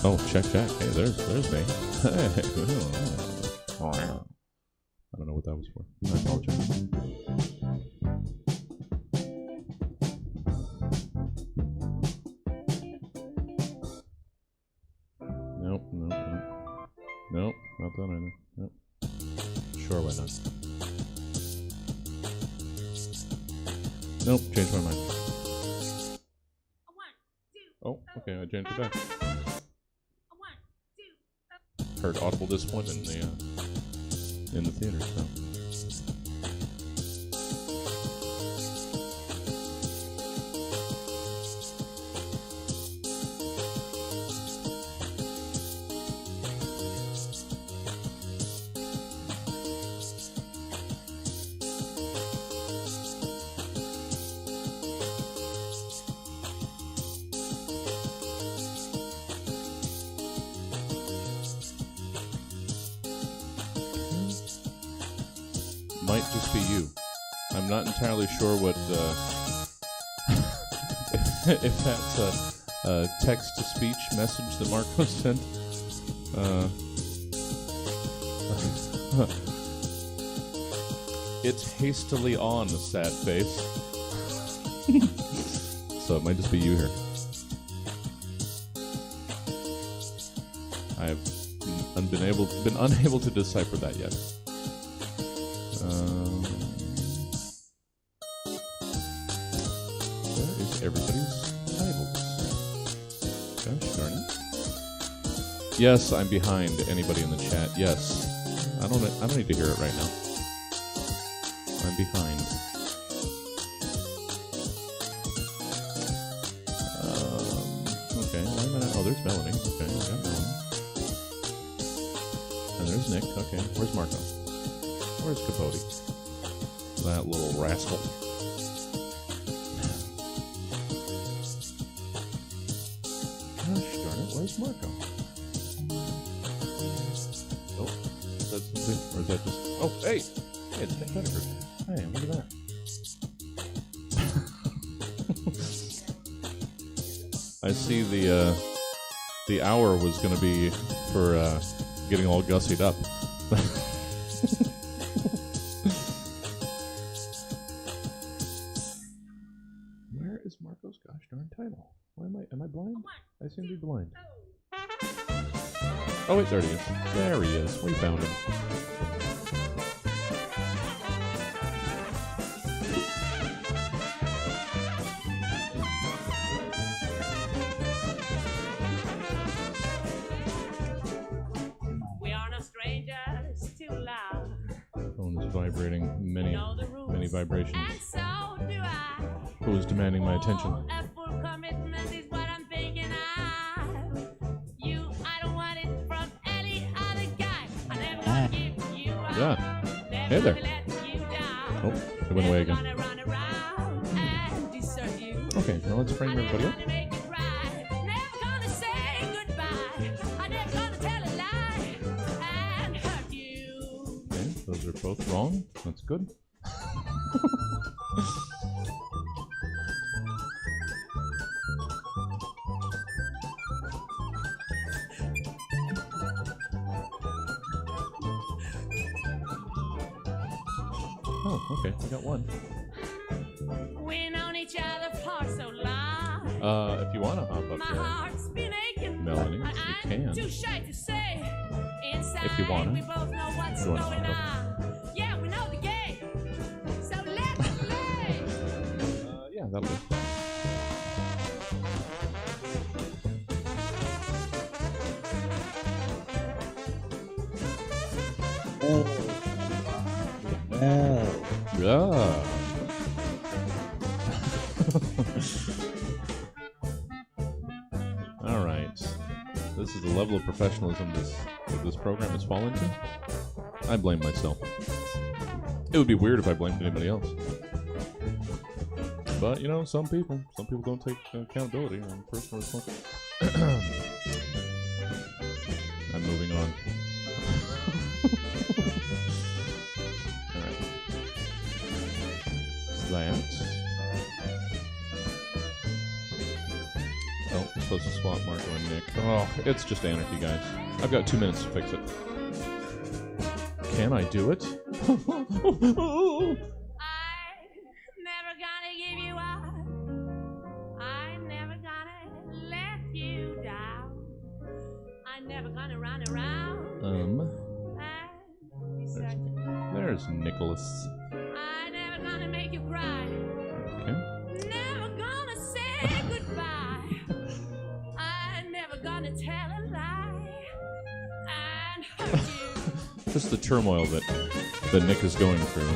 Oh, check. Hey, there's me. Hey. Oh, I don't know what that was for. I apologize. Nope, not that either. Nope. Sure, why not? Nope, changed my mind. Oh, okay, I changed it back. Heard audible disappointment in the theater, so. Might just be you. I'm not entirely sure what if that's a text-to-speech message that Marco sent. It's hastily on, sad face. So it might just be you here. I've been unable to decipher that yet. Where is everybody's titles? Gosh darn it. Yes, I'm behind anybody in the chat. Yes. I don't need to hear it right now. I'm behind. Okay, why not? Oh, there's Melanie. Okay, we got Melanie. And there's Nick. Okay, where's Marco? Where's Cabodi? That little rascal. Gosh darn it, where's Marco? Oh, is that something? Or is that just... Oh, hey! Hey, it's Nick Pettigrew. Hey, look at that. I see the hour was going to be for getting all gussied up. Where is Marco's gosh darn title? Why am I blind? I seem to be blind. Oh wait, there he is. There he is. We found him. Phone is vibrating many vibrations. Who is demanding my attention? Yeah. Hey there. Oh, it went away again. Okay, now let's frame everybody up. Okay, those are both wrong. That's good. Oh, okay, we got one. We known each other for so long. If you want to hop up My here, heart's been aching. Melanie, you I'm can. too shy to say. Inside, If you wanna. we both know what's You wanna going hop on. Yeah, we know the game. So let's play. Yeah, that'll do. Yeah. All right. This is the level of professionalism that this program has fallen to. I blame myself. It would be weird if I blamed anybody else. But you know, some people don't take accountability on personal responsibility. I'm moving on. Alright. That. Oh, I'm supposed to swap Marco and Nick. Oh, it's just anarchy, guys. I've got 2 minutes to fix it. Can I do it? I'm never gonna give you up. I'm never gonna let you down. I'm never gonna run around. There's Nicholas. I'm never gonna make you cry. Okay. Never gonna say goodbye. I'm never gonna tell a lie and hurt you. Just the turmoil that Nick is going through.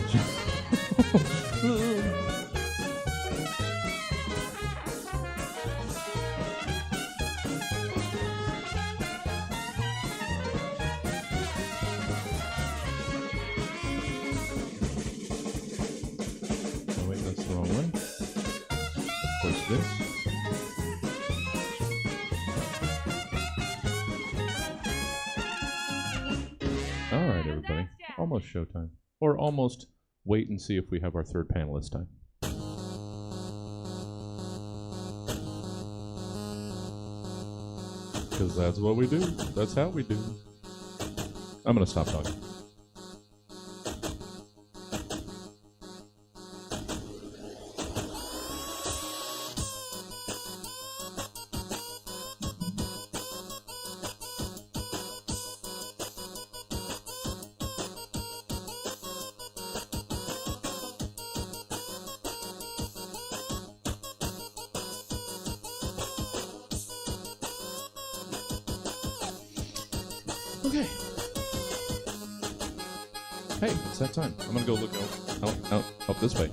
Oh wait, that's the wrong one. Of course it is. Alright, everybody. Almost showtime. Or almost wait and see if we have our third panelist time. Because that's what we do. That's how we do. I'm going to stop talking. Okay. Hey, it's that time. I'm gonna go look out this way.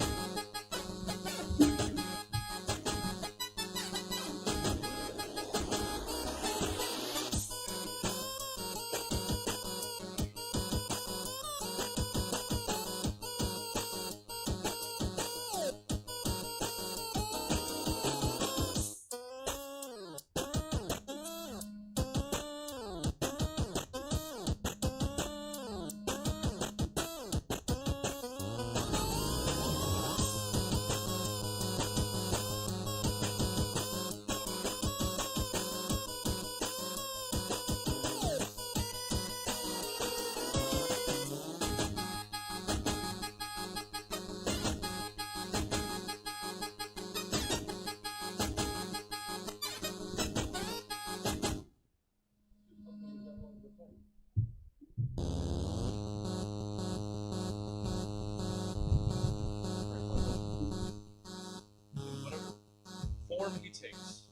Form he takes.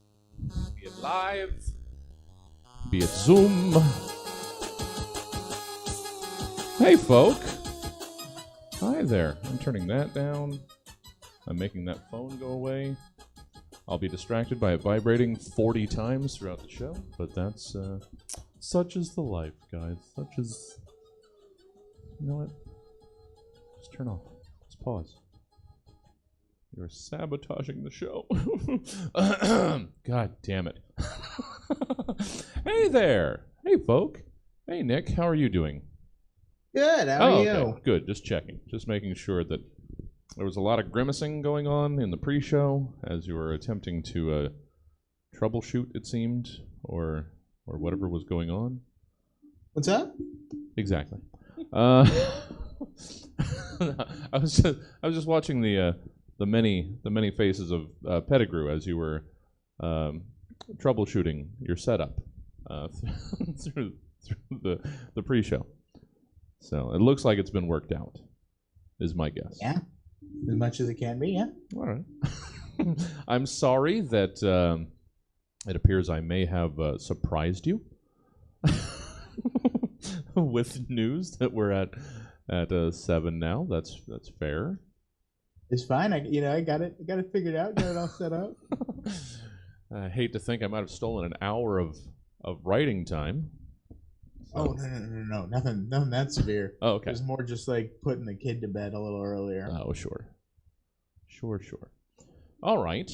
Be it live, be it Zoom. Hey, folk. Hi there. I'm turning that down. I'm making that phone go away. I'll be distracted by it vibrating 40 times throughout the show, but that's, such is the life, guys. Such is... You know what? Just turn off. Just pause. You're sabotaging the show. God damn it. Hey there. Hey, folk. Hey, Nick. How are you doing? Good. How are you? Okay. Good. Just checking. Just making sure that there was a lot of grimacing going on in the pre-show as you were attempting to troubleshoot, it seemed, or whatever was going on. What's up? Exactly. I was just watching the many faces of Pettigrew as you were troubleshooting your setup through the pre-show. So it looks like it's been worked out, is my guess. Yeah, as much as it can be. Yeah. All right. I'm sorry that it appears I may have surprised you with news that we're at 7 now. That's fair. It's fine. I got it figured out. Got it all set up. I hate to think I might have stolen an hour of writing time. So. Oh no! Nothing that severe. Oh, okay. It was more just like putting the kid to bed a little earlier. Oh, sure. All right.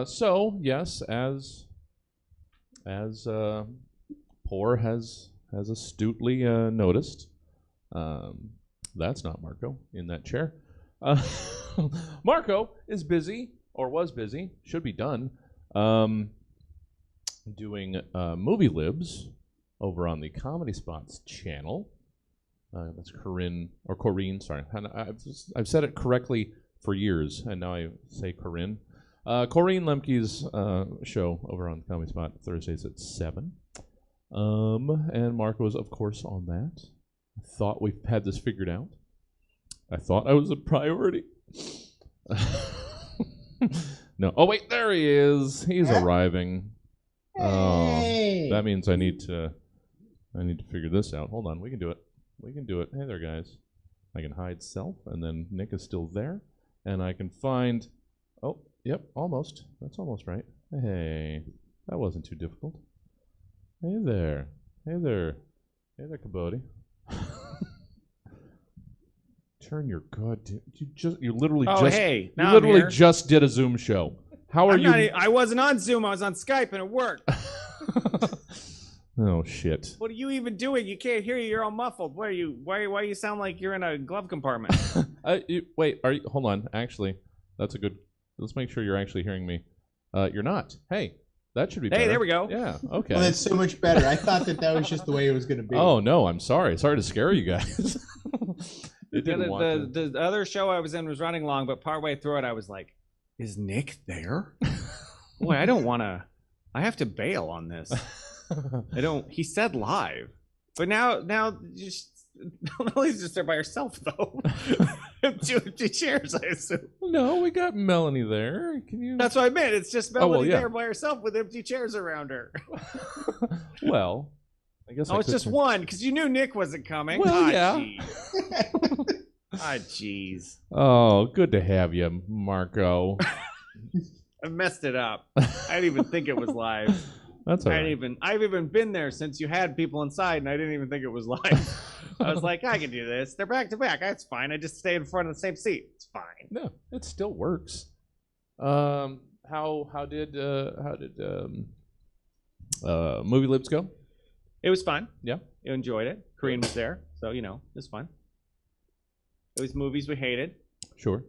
So yes, as Poor has astutely noticed, that's not Marco in that chair. Marco is busy, or was busy, should be done, doing movie libs over on the Comedy Spots channel. That's Corinne, sorry. And I've said it correctly for years, and now I say Corinne. Corinne Lemke's show over on the Comedy Spot Thursdays at 7. And Marco is, of course, on that. I thought we had this figured out. I thought I was a priority. No. Oh, wait, there he is. He's arriving. Hey. Oh, that means I need to figure this out. Hold on, we can do it. We can do it. Hey there, guys. I can hide self, and then Nick is still there. And I can find... Oh, yep, almost. That's almost right. Hey, that wasn't too difficult. Hey there. Hey there. Hey there, Cabodi. Turn your you literally just did a Zoom show. How are you? I wasn't on Zoom. I was on Skype, and it worked. Oh shit! What are you even doing? You can't hear you. You're all muffled. Why you sound like you're in a glove compartment? Wait, are you? Hold on. Actually, that's a good. Let's make sure you're actually hearing me. You're not. Hey, that should be better. Hey, there we go. Yeah. Okay. Well, that's so much better. I thought that was just the way it was going to be. Oh no, I'm sorry. Sorry to scare you guys. The other show I was in was running long, but partway through it, I was like, "Is Nick there?" Boy, I don't want to. I have to bail on this. I don't. He said live, but now Melody's just there by herself though. Two empty chairs, I assume. No, we got Melanie there. Can you? That's what I meant. It's just Melody there by herself with empty chairs around her. Well, I guess. Oh, it's just one because you knew Nick wasn't coming. Well, yeah. Jeez. Oh, good to have you, Marco. I messed it up. I didn't even think it was live. That's all right. I've even been there since you had people inside, and I didn't even think it was live. I was like, I can do this. They're back to back. That's fine. I just stay in front of the same seat. It's fine. No, it still works. How did movie libs go? It was fun. Yeah, you enjoyed it. Korean was there, so it was fun. It was movies we hated. Sure.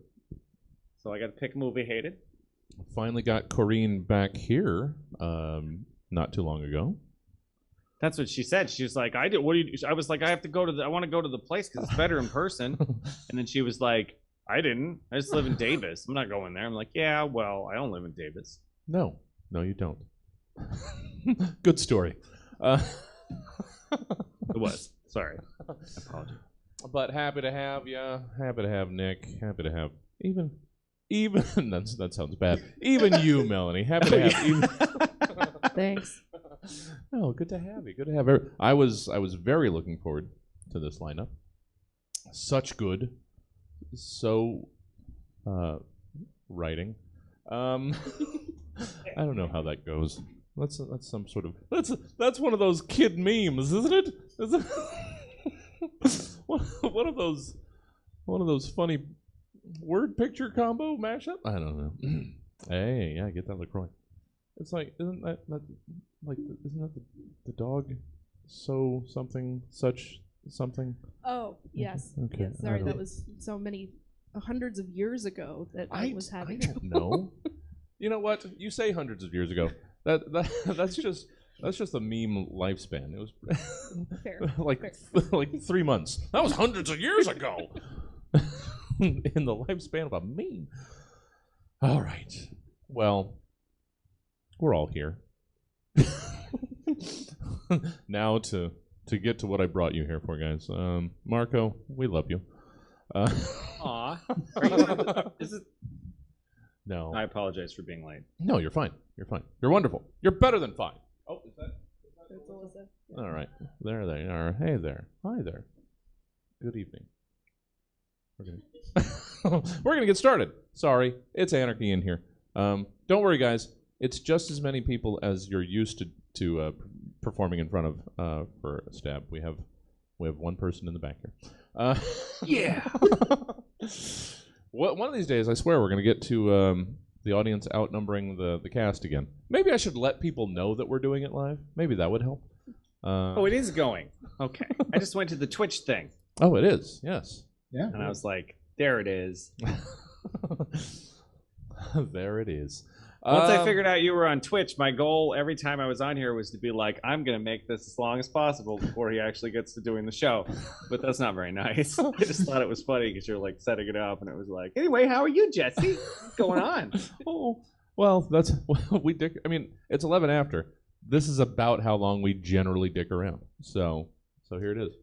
So I got to pick a movie I hated. Finally got Corinne back here not too long ago. That's what she said. She was like, I was like, I want to go to the place because it's better in person. And then she was like, I just live in Davis. I'm not going there. I'm like, yeah, well, I don't live in Davis. No, you don't. Good story. It was. Sorry. I apologize. But happy to have you. Happy to have Nick. Happy to have even that sounds bad. Even you, Melanie. Happy to have you. Thanks. Oh, good to have you. Good to have her. I was very looking forward to this lineup. Such good. So writing. I don't know how that goes. That's some sort of that's one of those kid memes, isn't it? Is it one of those funny word picture combo mashup? I don't know. Hey, yeah, get that LaCroix. It's like, isn't that the dog so something such something? Oh, yes. Okay. Yes, sorry, that was so many hundreds of years ago that I was having. I don't know. You know what? You say hundreds of years ago. That's just a meme lifespan. It was fair. like 3 months. That was hundreds of years ago. In the lifespan of a meme. All right. Well, we're all here. Now to get to what I brought you here for, guys. Marco, we love you. Aw. No. I apologize for being late. No, you're fine. You're fine. You're wonderful. You're better than fine. Oh, is that That's Alyssa. all right? There they are. Hey there. Hi there. Good evening. We're gonna get started. Sorry, it's anarchy in here. Don't worry, guys. It's just as many people as you're used to performing in front of for a stab. We have one person in the back here. Yeah. One of these days, I swear, we're gonna get to The audience outnumbering the cast again. Maybe I should let people know that we're doing it live. Maybe that would help. Oh, it is going. Okay. I just went to the Twitch thing. Oh, it is. Yes. Yeah. And I was like, there it is. There it is. Once I figured out you were on Twitch, my goal every time I was on here was to be like, I'm going to make this as long as possible before he actually gets to doing the show. But that's not very nice. I just thought it was funny because you're like setting it up and it was like, anyway, how are you, Jesse? What's going on? Oh, well, that's we dick. I mean, it's 11 after. This is about how long we generally dick around. So here it is.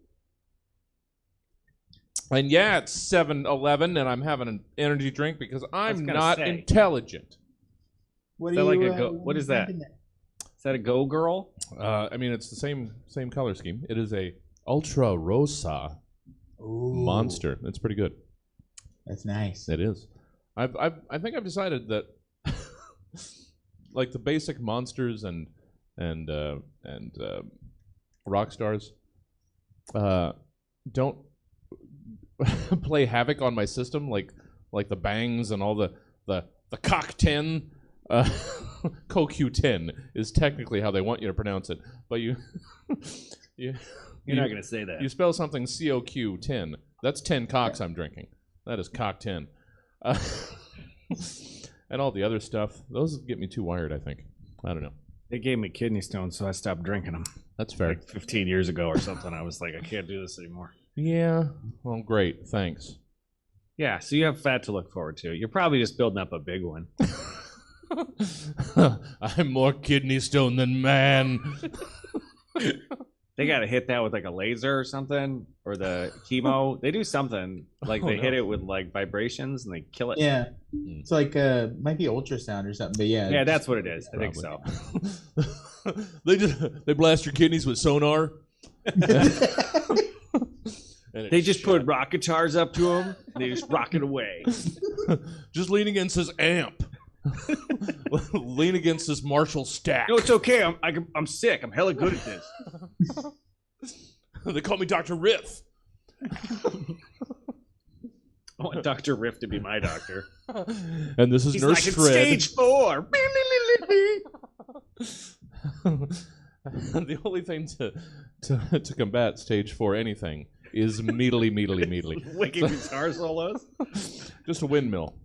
And yeah, it's 7:11, and I'm having an energy drink because I'm not intelligent. What Is that like a go? What is that? Is that a Go Girl? I mean, it's the same color scheme. It is a Ultra Rosa monster. It's pretty good. That's nice. It is. I think I've decided that like the basic monsters and rock stars don't play havoc on my system like the bangs and all the cock 10. CoQ10 is technically how they want you to pronounce it, but you're not going to say that. You spell something COQ10. That's 10 cocks I'm drinking. That is cock 10. And all the other stuff. Those get me too wired, I think. I don't know. They gave me kidney stones, so I stopped drinking them. That's fair. Like 15 years ago or something. I was like, I can't do this anymore. Yeah. Well, great. Thanks. Yeah, so you have fat to look forward to. You're probably just building up a big one. I'm more kidney stone than man. They got to hit that with like a laser or something, or the chemo. They do something like they hit it with like vibrations and they kill it. Yeah, it's like might be ultrasound or something. But yeah, that's what it is. I think so. they blast your kidneys with sonar. They just put rock guitars up to them. And they just rock it away. Just lean against this amp. Lean against this Marshall stack. No, it's okay. I'm sick. I'm hella good at this. They call me Dr. Riff. I want Dr. Riff to be my doctor. And this is He's Nurse like, Fred. Stage 4. The only thing to combat stage 4 anything is meadly. Wicked guitar solos. Just a windmill.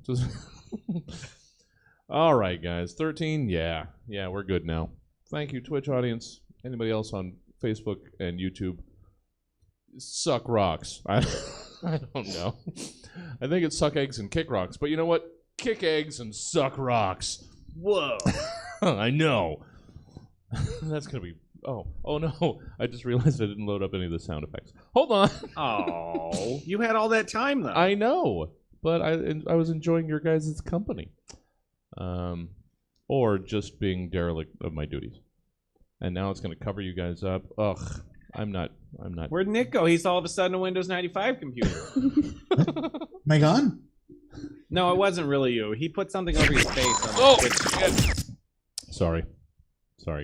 All right, guys. 13. Yeah, we're good now. Thank you, Twitch audience. Anybody else on Facebook and YouTube? Suck rocks. I don't know. I think it's suck eggs and kick rocks. But you know what? Kick eggs and suck rocks. Whoa. I know. That's going to be... Oh no. I just realized I didn't load up any of the sound effects. Hold on. Oh, you had all that time, though. I know. But I was enjoying your guys' company. Or just being derelict of my duties. And now it's going to cover you guys up. Ugh. I'm not. Where'd Nick go? He's all of a sudden a Windows 95 computer. Am I gone? No, it wasn't really you. He put something over your face. On shit. Sorry,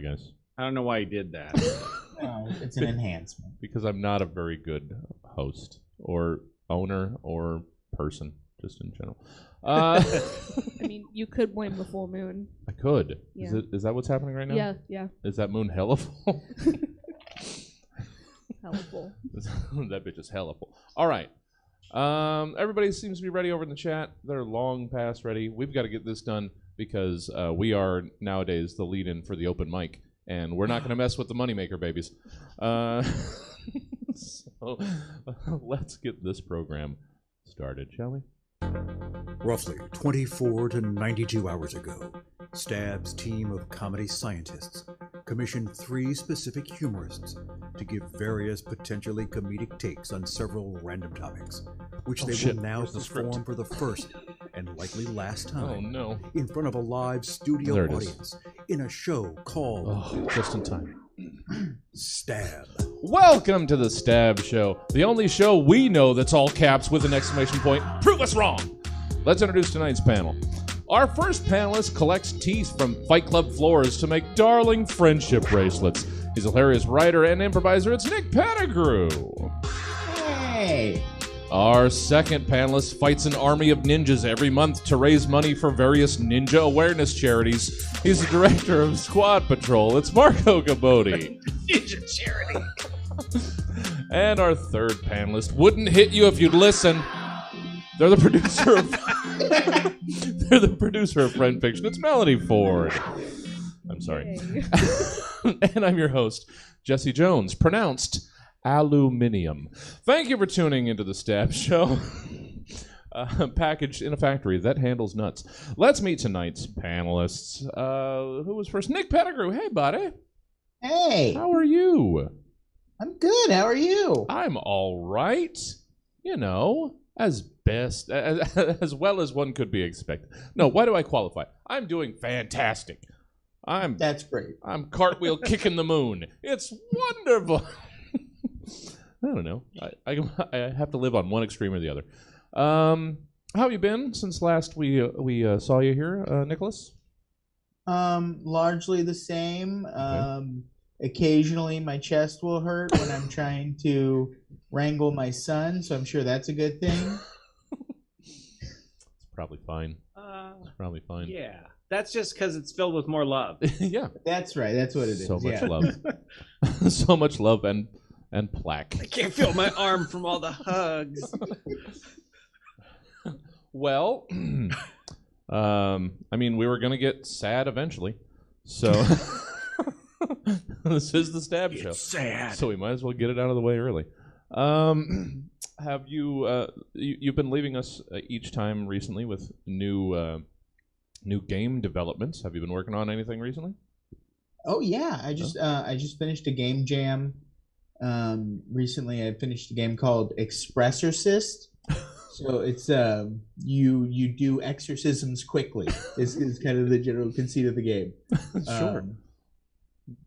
guys. I don't know why he did that. Oh, it's an enhancement. Because I'm not a very good host or owner or person, just in general. I mean, you could blame the full moon. I could. Yeah. Is that what's happening right now? Yeah. Is that moon hella full? Hella full. That bitch is hella full. All right. Everybody seems to be ready over in the chat. They're long past ready. We've got to get this done because we are nowadays the lead-in for the open mic, and we're not going to mess with the moneymaker babies. So let's get this program started, shall we? Roughly 24 to 92 hours ago, Stab's team of comedy scientists commissioned 3 specific humorists to give various potentially comedic takes on several random topics, which will now perform for the first and likely last time in front of a live studio audience in a show called just in time. Stab. Welcome to the Stab Show, the only show we know that's all caps with an exclamation point. Prove us wrong! Let's introduce tonight's panel. Our first panelist collects teeth from Fight Club floors to make darling friendship bracelets. He's a hilarious writer and improviser. It's Nick Pettigrew. Hey! Our second panelist fights an army of ninjas every month to raise money for various ninja awareness charities. He's the director of Squad Patrol. It's Marco Cabodi. Ninja charity. And our third panelist wouldn't hit you if you'd listen. They're the producer of They're the producer of Friend Fiction. It's Melony Ford. I'm sorry. And I'm your host, Jesse Jones, pronounced aluminium. Thank you for tuning into the Stab Show. Packaged in a factory that handles nuts. Let's meet tonight's panelists. Who was first? Nick Pettigrew. Hey, buddy. Hey, How are you? I'm good. How are you? I'm all right. You know, as best, as well as one could be expected. No, why do I qualify? I'm doing fantastic. That's great. I'm cartwheel kicking the moon. It's wonderful. I don't know. I have to live on one extreme or the other. How have you been since last we saw you here, Nicholas? Largely the same. Okay. Occasionally my chest will hurt when I'm trying to wrangle my son, so I'm sure that's a good thing. It's probably fine. It's probably fine. Yeah. That's just because it's filled with more love. Yeah. That's right. That's what it is. So much love. So much love and plaque. I can't feel my arm from all the hugs. Well, I mean, we were going to get sad eventually. So this is the Stab Show. Sad. So we might as well get it out of the way early. Have you you've been leaving us each time recently with new game developments? Have you been working on anything recently? Oh yeah, I just finished a game jam. Recently I finished a game called Expressorcist. So it's you do exorcisms quickly is kind of the general conceit of the game. Sure.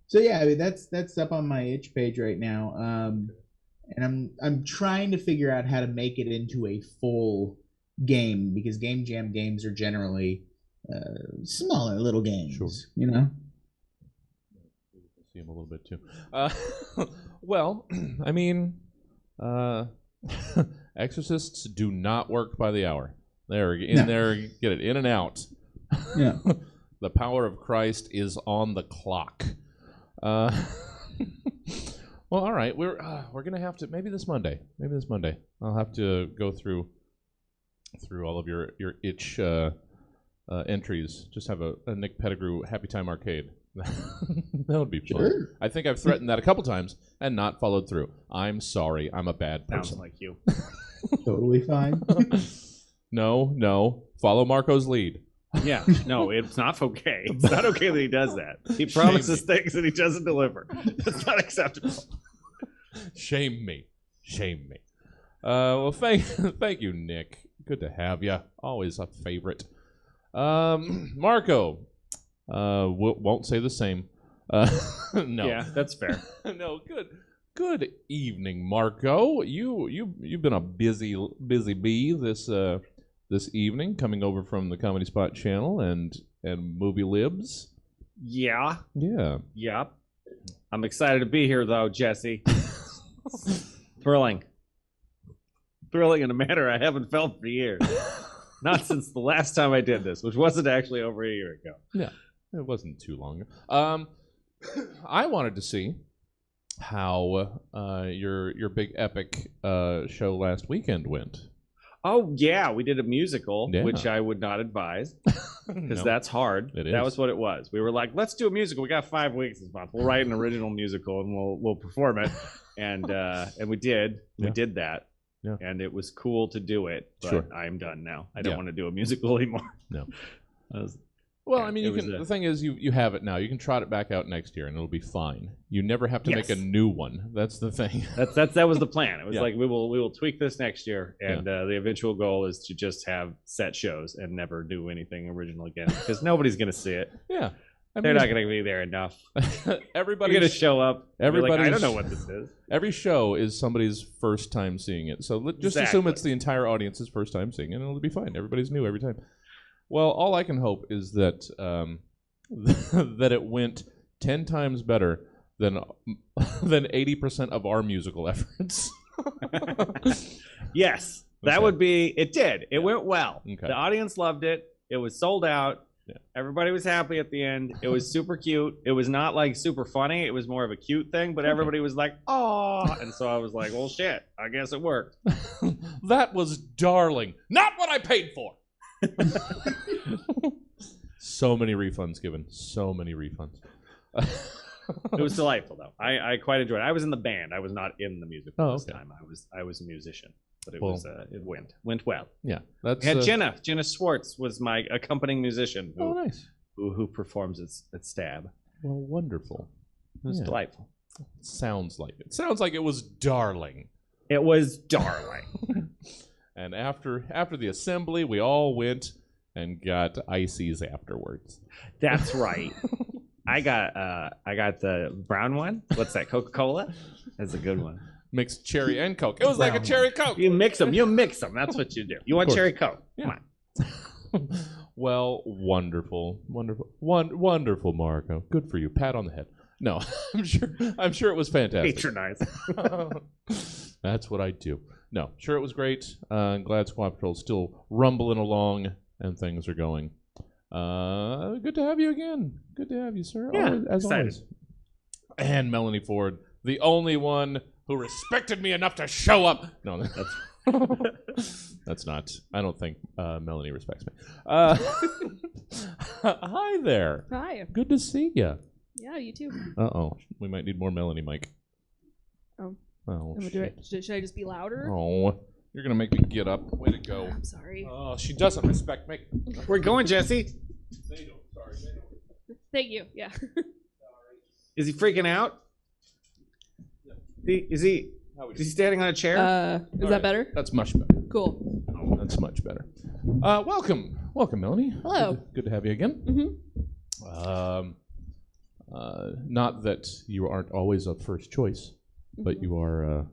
So yeah, I mean that's up on my itch page right now. And I'm trying to figure out how to make it into a full game, because game jam games are generally smaller little games. Sure. You know. See him a little bit too. Well, I mean, exorcists do not work by the hour. They're in there, get it in and out. Yeah. The power of Christ is on the clock. Well, all right. We're gonna have to maybe this Monday. I'll have to go through all of your itch entries. Just have a Nick Pettigrew Happy Time Arcade. That would be fun. Sure. I think I've threatened that a couple times and not followed through. I'm sorry. I'm a bad person. Sounds like you. Totally fine. No. Follow Marco's lead. Yeah. No, it's not okay. It's not okay that he does that. He promises things and he doesn't deliver. That's not acceptable. Shame me. Well, thank you, Nick. Good to have you. Always a favorite. Marco. Won't say the same. No. Yeah, that's fair. No, good evening, Marco. You've been a busy bee this evening, coming over from the Comedy Spot channel and Movie Libs. Yeah. Yeah. I'm excited to be here, though, Jesse. Thrilling in a manner I haven't felt for years. Not since the last time I did this, which wasn't actually over a year ago. Yeah, it wasn't too long ago. I wanted to see how your big epic show last weekend went. Oh, yeah, we did a musical, Yeah. which I would not advise, because that's hard. It is. That was what it was. We were like, let's do a musical. We got 5 weeks this month. We'll write an original musical, and we'll perform it. And we did. Yeah. We did that. Yeah. And it was cool to do it, but Sure. I am done now. I don't Yeah. want to do a musical anymore. No. Well, I mean, the thing is, you have it now. You can trot it back out next year, and it'll be fine. You never have to make a new one. That's the thing. That was the plan. It was Yeah. like we will tweak this next year, and the eventual goal is to just have set shows and never do anything original again, because nobody's gonna see it. Yeah, They're not gonna be there enough. Everybody's You're gonna show up. Everybody's, I don't know what this is. Every show is somebody's first time seeing it. So just assume it's the entire audience's first time seeing it, and it'll be fine. Everybody's new every time. Well, all I can hope is that that it went 10 times better than 80% of our musical efforts. Yes, that Okay. would be. It did. It went well. Okay. The audience loved it. It was sold out. Yeah. Everybody was happy at the end. It was super cute. It was not like super funny. It was more of a cute thing, but everybody was like, "Oh!" And so I was like, "Well, shit. I guess it worked." That was darling. Not what I paid for. So many refunds given. So many refunds. It was delightful, though. I quite enjoyed it. I was in the band. I was not in the musical this okay. time. I was a musician, but it Well, was it went well. Yeah, that's. We had Jenna Schwartz was my accompanying musician Oh, nice. who performs at Stab. Well, wonderful. It was Yeah. delightful. Sounds like it. Sounds like it was darling. It was darling. And after the assembly, we all went and got ices afterwards. That's right. I got the brown one. What's that? Coca-Cola? That's a good one. Mixed cherry and Coke. It was like a cherry Coke. You mix them. That's what you do. You want course. cherry Coke? Yeah. Come on. Well, wonderful, wonderful, Marco. Good for you. Pat on the head. No, I'm sure it was fantastic. Patronize. That's what I do. No, sure it was great. Glad Squad Patrol's still rumbling along and things are going. Good to have you again. Good to have you, sir. Yeah, as excited. always. And Melony Ford, the only one who respected me enough to show up. No, that's not. I don't think Melony respects me. Hi there. Hi. Good to see you. Yeah, you too. Uh-oh. We might need more Melony mic. Oh. Oh, I'm gonna do it. Should I just be louder? Oh, you're going to make me get up. Way to go. I'm sorry. Oh, she doesn't respect me. We're going, Jesse. They don't. Sorry. They don't. Thank you. Yeah. Is he freaking out? Is he standing on a chair? Is All that right. better? That's much better. Cool. That's much better. Welcome, Melony. Hello. Good to have you again. Mm-hmm. Not that you aren't always a first choice, but you are.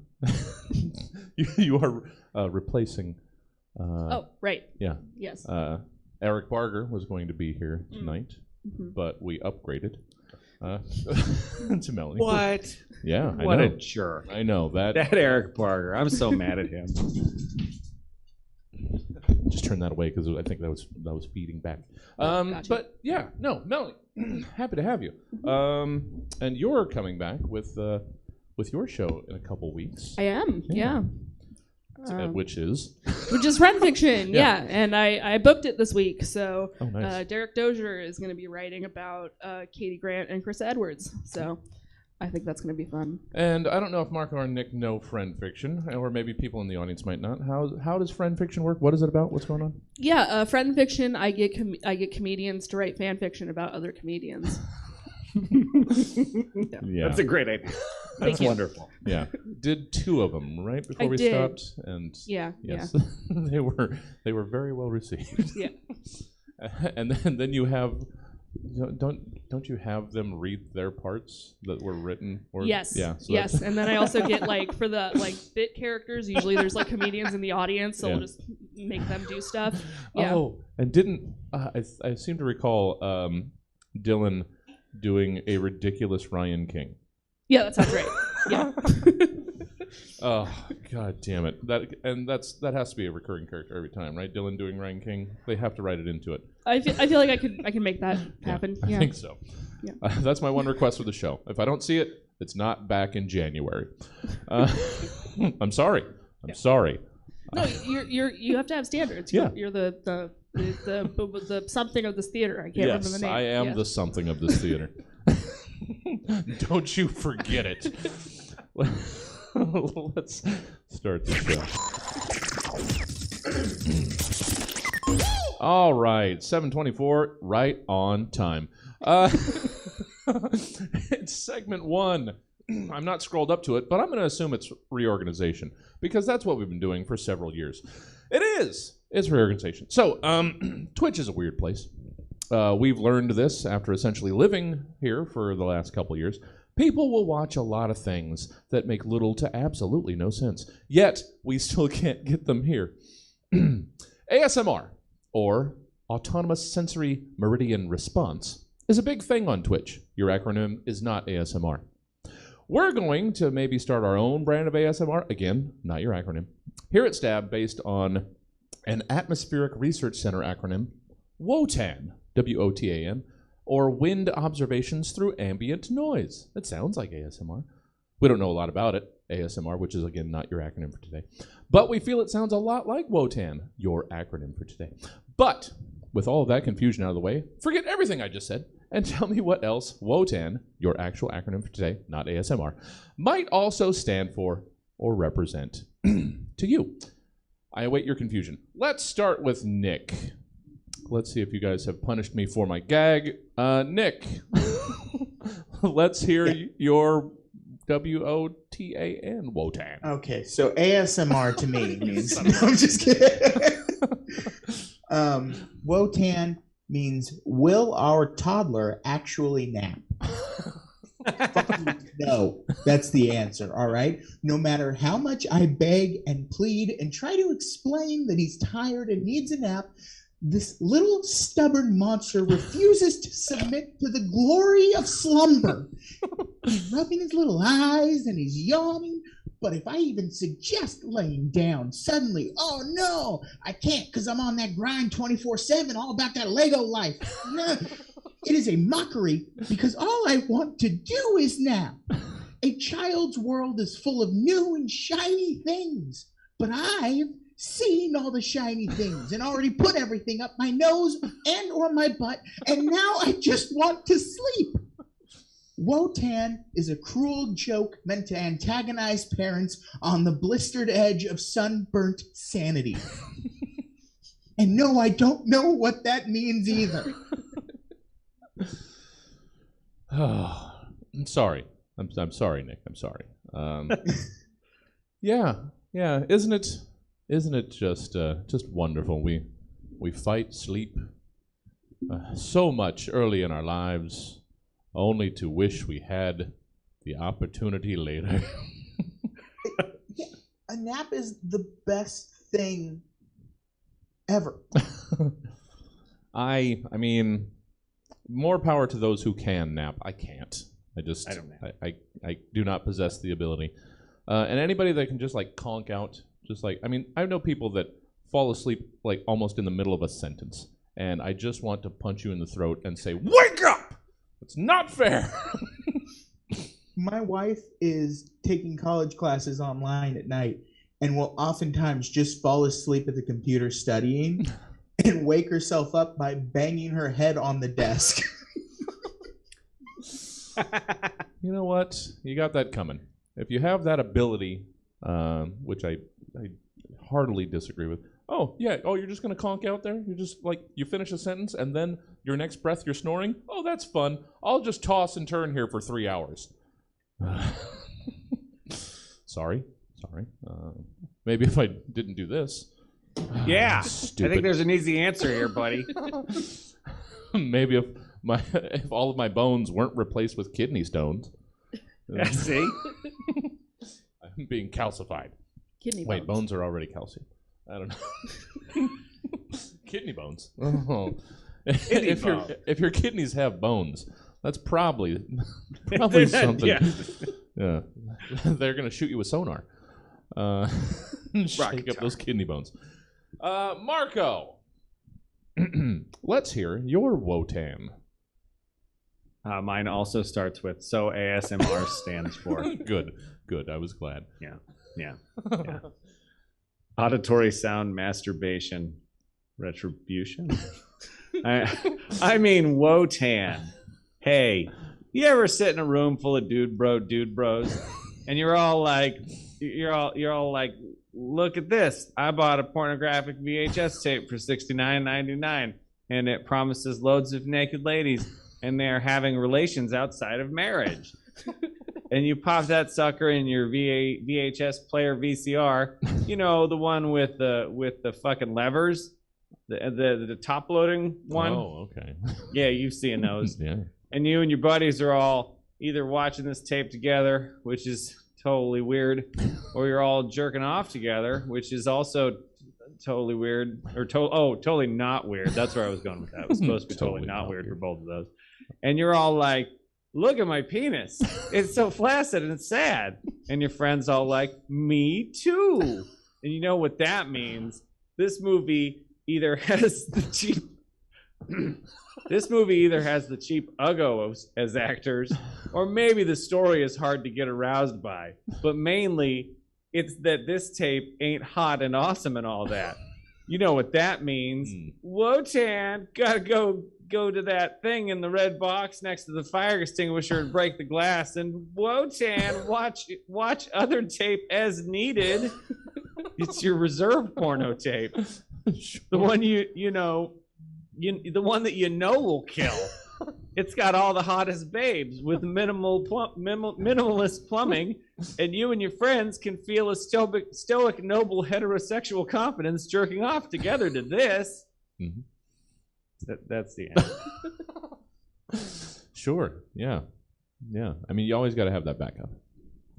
you are replacing. Oh, right. Yeah. Yes. Eric Barger was going to be here tonight, Mm-hmm. but we upgraded to Melony. What? Yeah, I What know. a jerk. I know that. That Eric Barger. I'm so mad at him. Just turn that away because I think that was feeding back. Gotcha. But yeah, no, Melony, happy to have you. And you're coming back with your show in a couple weeks, I am. Yeah. which is Which is friend fiction. Yeah. Yeah. And I booked it this week. So oh nice. Derek Dozier is going to be writing about Katie Grant and Chris Edwards. So I think that's going to be fun. And I don't know if Marco or Nick know friend fiction, or maybe people in the audience might not. How does friend fiction work? What is it about? What's going on? Yeah, friend fiction. I get comedians to write fan fiction about other comedians. Yeah, That's a great idea. That's you. wonderful. yeah. Did two of them right before I we did. stopped, and Yeah. yes, they were very well received. Yeah. And then you have. Don't you have them read their parts that were written? Or, Yes. Yeah. So Yes. that's- And then I also get for the bit characters. Usually there's comedians in the audience, so Yeah. we'll just make them do stuff. Yeah. Oh, and didn't I seem to recall Dylan doing a ridiculous Ryan King? Yeah, that sounds right. Yeah. Oh, god damn it! That has to be a recurring character every time, right? Dylan doing Ryan King. They have to write it into it. I feel like I can make that happen. I Yeah. think so. Yeah. That's my one request for the show. If I don't see it, it's not back in January. I'm sorry. I'm sorry. No, you have to have standards. Yeah. You're the something of this theater. I can't remember Yes, the name. I am Yeah. the something of this theater. Don't you forget it. Let's start the show. All right, 7:24, right on time. It's segment 1. I'm not scrolled up to it, but I'm going to assume it's reorganization because that's what we've been doing for several years. It is. It's reorganization. So, Twitch is a weird place. We've learned this after essentially living here for the last couple years. People will watch a lot of things that make little to absolutely no sense. Yet, we still can't get them here. ASMR, or Autonomous Sensory Meridian Response, is a big thing on Twitch. Your acronym is not ASMR. we're going to maybe start our own brand of ASMR. Again, not your acronym. Here at Stab, based on an Atmospheric Research Center acronym, WOTAN, W-O-T-A-N, or Wind Observations Through Ambient Noise. It sounds like ASMR. We don't know a lot about it, ASMR, which is, again, not your acronym for today. But we feel it sounds a lot like WOTAN, your acronym for today. But with all of that confusion out of the way, forget everything I just said and tell me what else WOTAN, your actual acronym for today, not ASMR, might also stand for or represent to you. I await your confusion. Let's start with Nick. Let's see if you guys have punished me for my gag. Nick, let's hear your WOTAN, WOTAN. Okay, so ASMR to me means... No, I'm just kidding. WOTAN means, will our toddler actually nap? No, that's the answer, all right? No matter how much I beg and plead and try to explain that he's tired and needs a nap, this little stubborn monster refuses to submit to the glory of slumber. He's rubbing his little eyes and he's yawning, but if I even suggest laying down, suddenly, oh no, I can't because I'm on that grind 24/7, all about that Lego life. It is a mockery because all I want to do is nap. A child's world is full of new and shiny things, but I've seen all the shiny things and already put everything up my nose and or my butt, and now I just want to sleep. WOTAN is a cruel joke meant to antagonize parents on the blistered edge of sunburnt sanity. And no, I don't know what that means either. Oh, I'm sorry. I'm sorry, Nick. I'm sorry. Yeah. Isn't it just wonderful? We fight sleep so much early in our lives, only to wish we had the opportunity later. A nap is the best thing ever. I mean, more power to those who can nap. I can't. I don't nap. I do not possess the ability. And anybody that can just like conk out, I know people that fall asleep like almost in the middle of a sentence, and I just want to punch you in the throat and say, "Wake up! It's not fair." My wife is taking college classes online at night and will oftentimes just fall asleep at the computer studying and wake herself up by banging her head on the desk. You know what? You got that coming. If you have that ability, which I heartily disagree with. Oh, yeah. Oh, you're just going to conk out there? You're just like, you finish a sentence and then your next breath you're snoring? Oh, that's fun. I'll just toss and turn here for 3 hours. Sorry. Maybe if I didn't do this. Yeah. Stupid. I think there's an easy answer here, buddy. Maybe if all of my bones weren't replaced with kidney stones. Yeah, see? I'm being calcified. Wait, bones are already calcium. I don't know. Kidney bones. Oh. If your kidneys have bones, that's probably something. Yeah. They're gonna shoot you with sonar. Shake up those kidney bones. Marco, let's hear your WOTAN. Mine also starts with so ASMR stands for. Good. I was glad. Yeah. Auditory sound masturbation retribution. I mean WOTAN. Hey, you ever sit in a room full of dude bros, and you're all like, look at this. I bought a pornographic VHS tape for $69.99, and it promises loads of naked ladies, and they're having relations outside of marriage. And you pop that sucker in your VHS player VCR, you know, the one with the fucking levers, the top loading one. Oh, okay. Yeah, you've seen those. Yeah. And you and your buddies are all either watching this tape together, which is totally weird, or you're all jerking off together, which is also totally weird, or totally not weird. That's where I was going with that. It was supposed to be totally not weird for both of those. And you're all like look at my penis. It's so flaccid and it's sad. And your friend's all like, me too. And you know what that means? This movie either has the cheap uggos as actors, or maybe the story is hard to get aroused by. But mainly, it's that this tape ain't hot and awesome and all that. You know what that means. WOTAN, gotta go to that thing in the red box next to the fire extinguisher and break the glass. And WOTAN, watch other tape as needed. It's your reserve porno tape. Sure. The one the one that you know will kill. It's got all the hottest babes with minimalist plumbing, and you and your friends can feel a stoic, noble heterosexual confidence jerking off together to this. Mm-hmm. That's the end. Sure. Yeah. I mean, you always got to have that backup.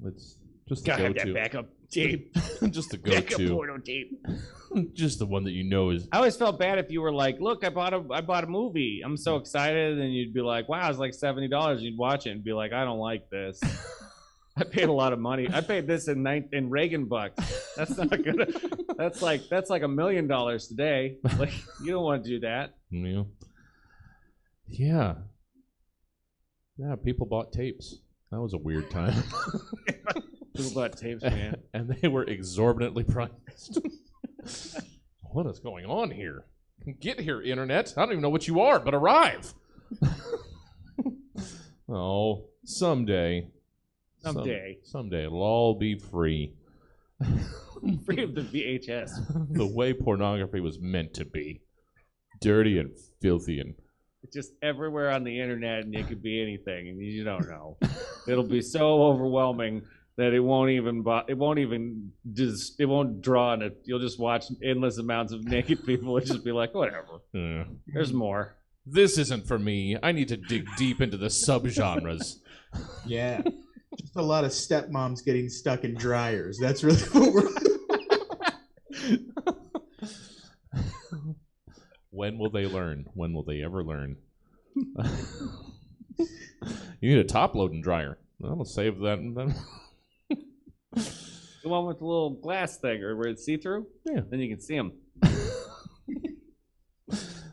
It's just the gotta go-to. have that backup tape. Just the Backup go-to. porno tape. Just the one that you know is. I always felt bad if you were like, "Look, I bought a movie. I'm so excited," and you'd be like, "Wow, it's like $70." You'd watch it and be like, "I don't like this. I paid a lot of money. I paid this in Reagan bucks. That's not good. That's like $1 million today. Like, you don't want to do that." Yeah. People bought tapes. That was a weird time. People bought tapes, man, and they were exorbitantly priced. What is going on here? Get here, internet. I don't even know what you are, but arrive. Oh, someday. Someday it'll all be free. Free of the VHS. The way pornography was meant to be. Dirty and filthy and just everywhere on the internet, and it could be anything, and you don't know. It'll be so overwhelming that it won't draw on it. You'll just watch endless amounts of naked people and just be like, whatever. There's more. This isn't for me. I need to dig deep into the subgenres. Yeah. Just a lot of stepmoms getting stuck in dryers. That's really what we're When will they learn? When will they ever learn? You need a top-loading dryer. I'm going to save that. The one with the little glass thing, or where it's see-through? Yeah. Then you can see them.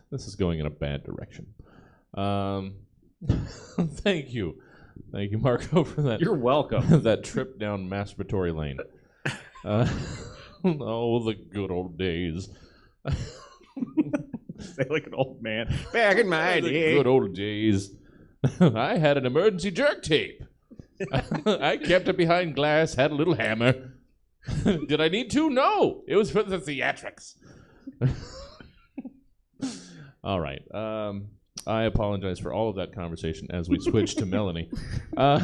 This is going in a bad direction. Thank you. Thank you, Marco, for that. You're welcome. That trip down masturbatory lane. Oh, the good old days. Say like an old man. Back in my day. Good old days. I had an emergency jerk tape. I kept it behind glass, had a little hammer. Did I need to? No. It was for the theatrics. All right. I apologize for all of that conversation as we switch to Melanie. Hi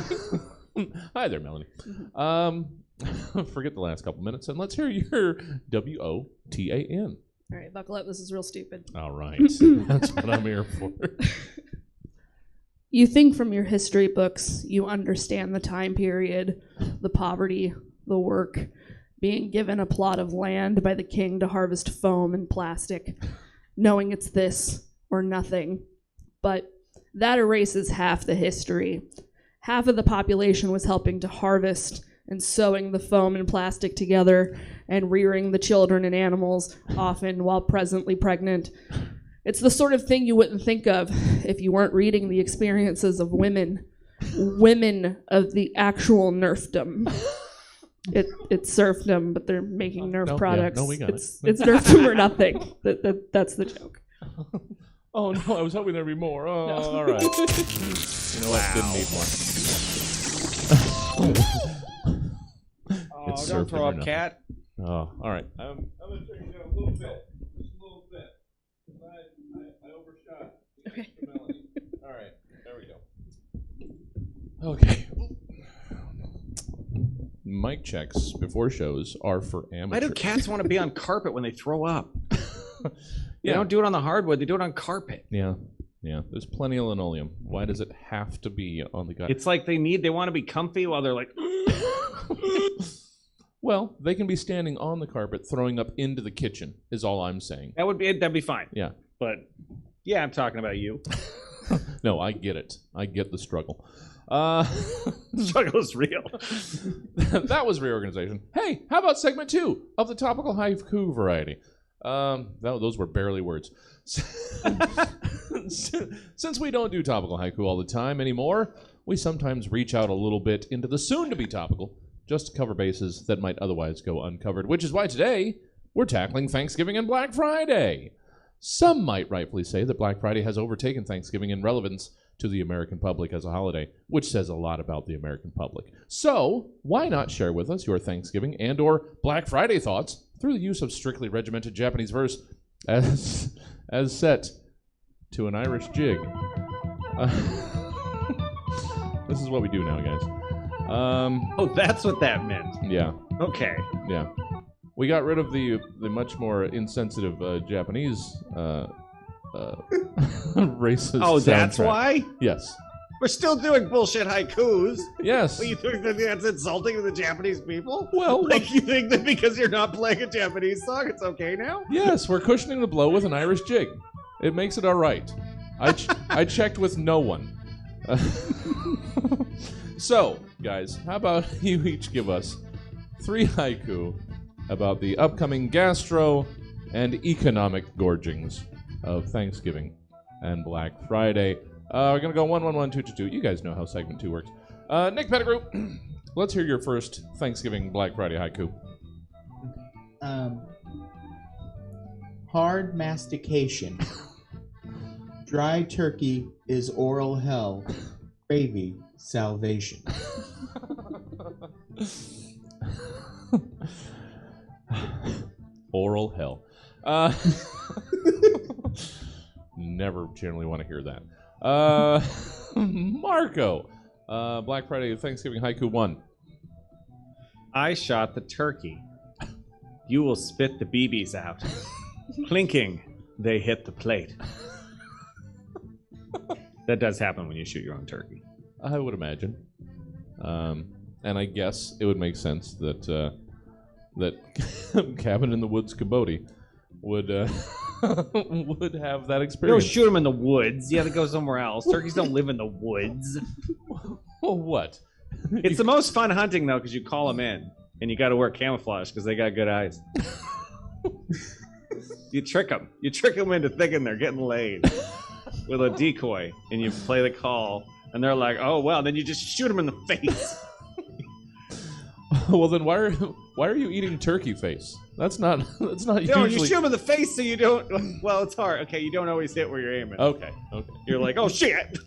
there, Melanie. Forget the last couple minutes and let's hear your WOTAN. All right, buckle up. This is real stupid. All right. That's what I'm here for. You think from your history books you understand the time period, the poverty, the work, being given a plot of land by the king to harvest foam and plastic, knowing it's this or nothing. But that erases half the history. Half of the population was helping to harvest and sewing the foam and plastic together and rearing the children and animals, often while presently pregnant. It's the sort of thing you wouldn't think of if you weren't reading the experiences of women of the actual nerfdom. It's serfdom, but they're making Nerf products. Yeah, no, we got it's nerfdom or nothing. That's the joke. Oh no, I was hoping there'd be more. Oh, no. All right. You know what? Didn't need more. Oh, don't throw up, cat. Oh, all right. I'm going to take it down a little bit. Just a little bit. I overshot. Okay. All right. There we go. Okay. Mic checks before shows are for amateurs. Why do cats want to be on carpet when they throw up? They don't do it on the hardwood. They do it on carpet. Yeah. There's plenty of linoleum. Why does it have to be on the gut? It's like they want to be comfy while they're like... Well, they can be standing on the carpet, throwing up into the kitchen, is all I'm saying. That'd be fine. Yeah. But, yeah, I'm talking about you. No, I get it. I get the struggle. Struggle's real. That was reorganization. Hey, how about segment 2 of the topical haiku variety? Those were barely words. Since we don't do topical haiku all the time anymore, we sometimes reach out a little bit into the soon-to-be topical just to cover bases that might otherwise go uncovered, which is why today we're tackling Thanksgiving and Black Friday. Some might rightfully say that Black Friday has overtaken Thanksgiving in relevance to the American public as a holiday, which says a lot about the American public. So, why not share with us your Thanksgiving and or Black Friday thoughts through the use of strictly regimented Japanese verse as set to an Irish jig. This is what we do now, guys. Oh, that's what that meant. Yeah. Okay. Yeah. We got rid of the much more insensitive Japanese racist Oh, that's soundtrack. why? Yes. We're still doing bullshit haikus. Yes. But you think that that's insulting to the Japanese people? Well, like you think that because you're not playing a Japanese song, it's okay now? Yes, we're cushioning the blow with an Irish jig. It makes it all right. I checked with no one. So, guys, how about you each give us 3 haiku about the upcoming gastro and economic gorgings of Thanksgiving and Black Friday. We're going to go 1, 1, 1, 2, 2, 2. You guys know how segment 2 works. Nick Pettigrew, let's hear your first Thanksgiving Black Friday haiku. Hard mastication. Dry turkey is oral hell. Gravy, salvation. Oral hell. Never generally want to hear that. Marco, Black Friday Thanksgiving haiku 1. I shot the turkey. You will spit the BBs out. Clinking, they hit the plate. That does happen when you shoot your own turkey. I would imagine. And I guess it would make sense that Cabin in the Woods Cabodi would would have that You don't experience. shoot them in the woods. You have to go somewhere else. Turkeys don't live in the woods. Well, what? It's the most fun hunting, though, because you call them in, and you got to wear camouflage because they got good eyes. You trick them. You trick them into thinking they're getting laid with a decoy, and you play the call, and they're like, "Oh well." Then you just shoot them in the face. Well, then why are you eating turkey face? That's not No, usually. you shoot them in the face so you don't. Well, it's hard. Okay, you don't always hit where you're aiming. Okay. You're like, "Oh shit!"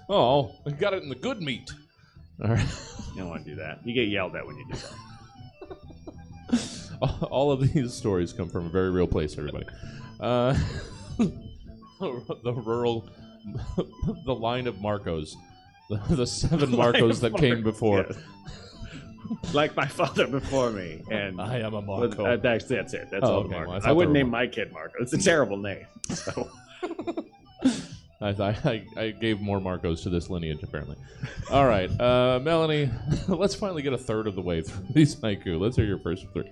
Oh, I got it in the good meat. All right. You don't want to do that. You get yelled at when you do that. All of these stories come from a very real place, everybody. The rural, the line of Marcos, the 7 Marcos that came before. Yes. Like my father before me, and I am a Marco. that's it. That's Oh, all okay, the well, Marcos. I I wouldn't thought name my kid Marco. It's a terrible name. So. I gave more Marcos to this lineage, apparently. All right, Melanie, let's finally get a third of the way through these haiku. Let's hear your first 3.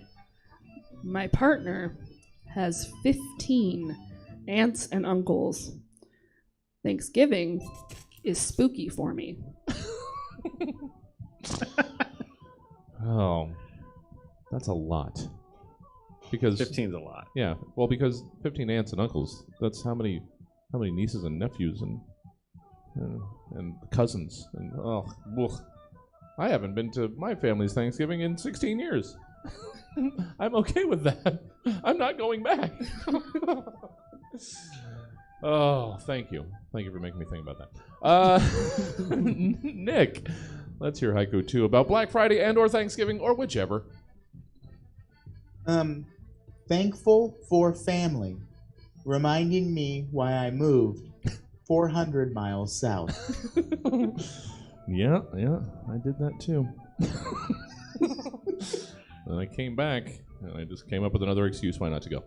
My partner has 15 aunts and uncles. Thanksgiving is spooky for me. Oh, that's a lot. Because 15's a lot. Yeah, well, because 15 aunts and uncles, that's how many nieces and nephews and cousins. And I haven't been to my family's Thanksgiving in 16 years. I'm okay with that. I'm not going back. Oh, thank you. Thank you for making me think about that. Nick, let's hear haiku 2 about Black Friday and or Thanksgiving or whichever. Thankful for family, reminding me why I moved 400 miles south. Yeah, I did that too. And I came back, and I just came up with another excuse why not to go.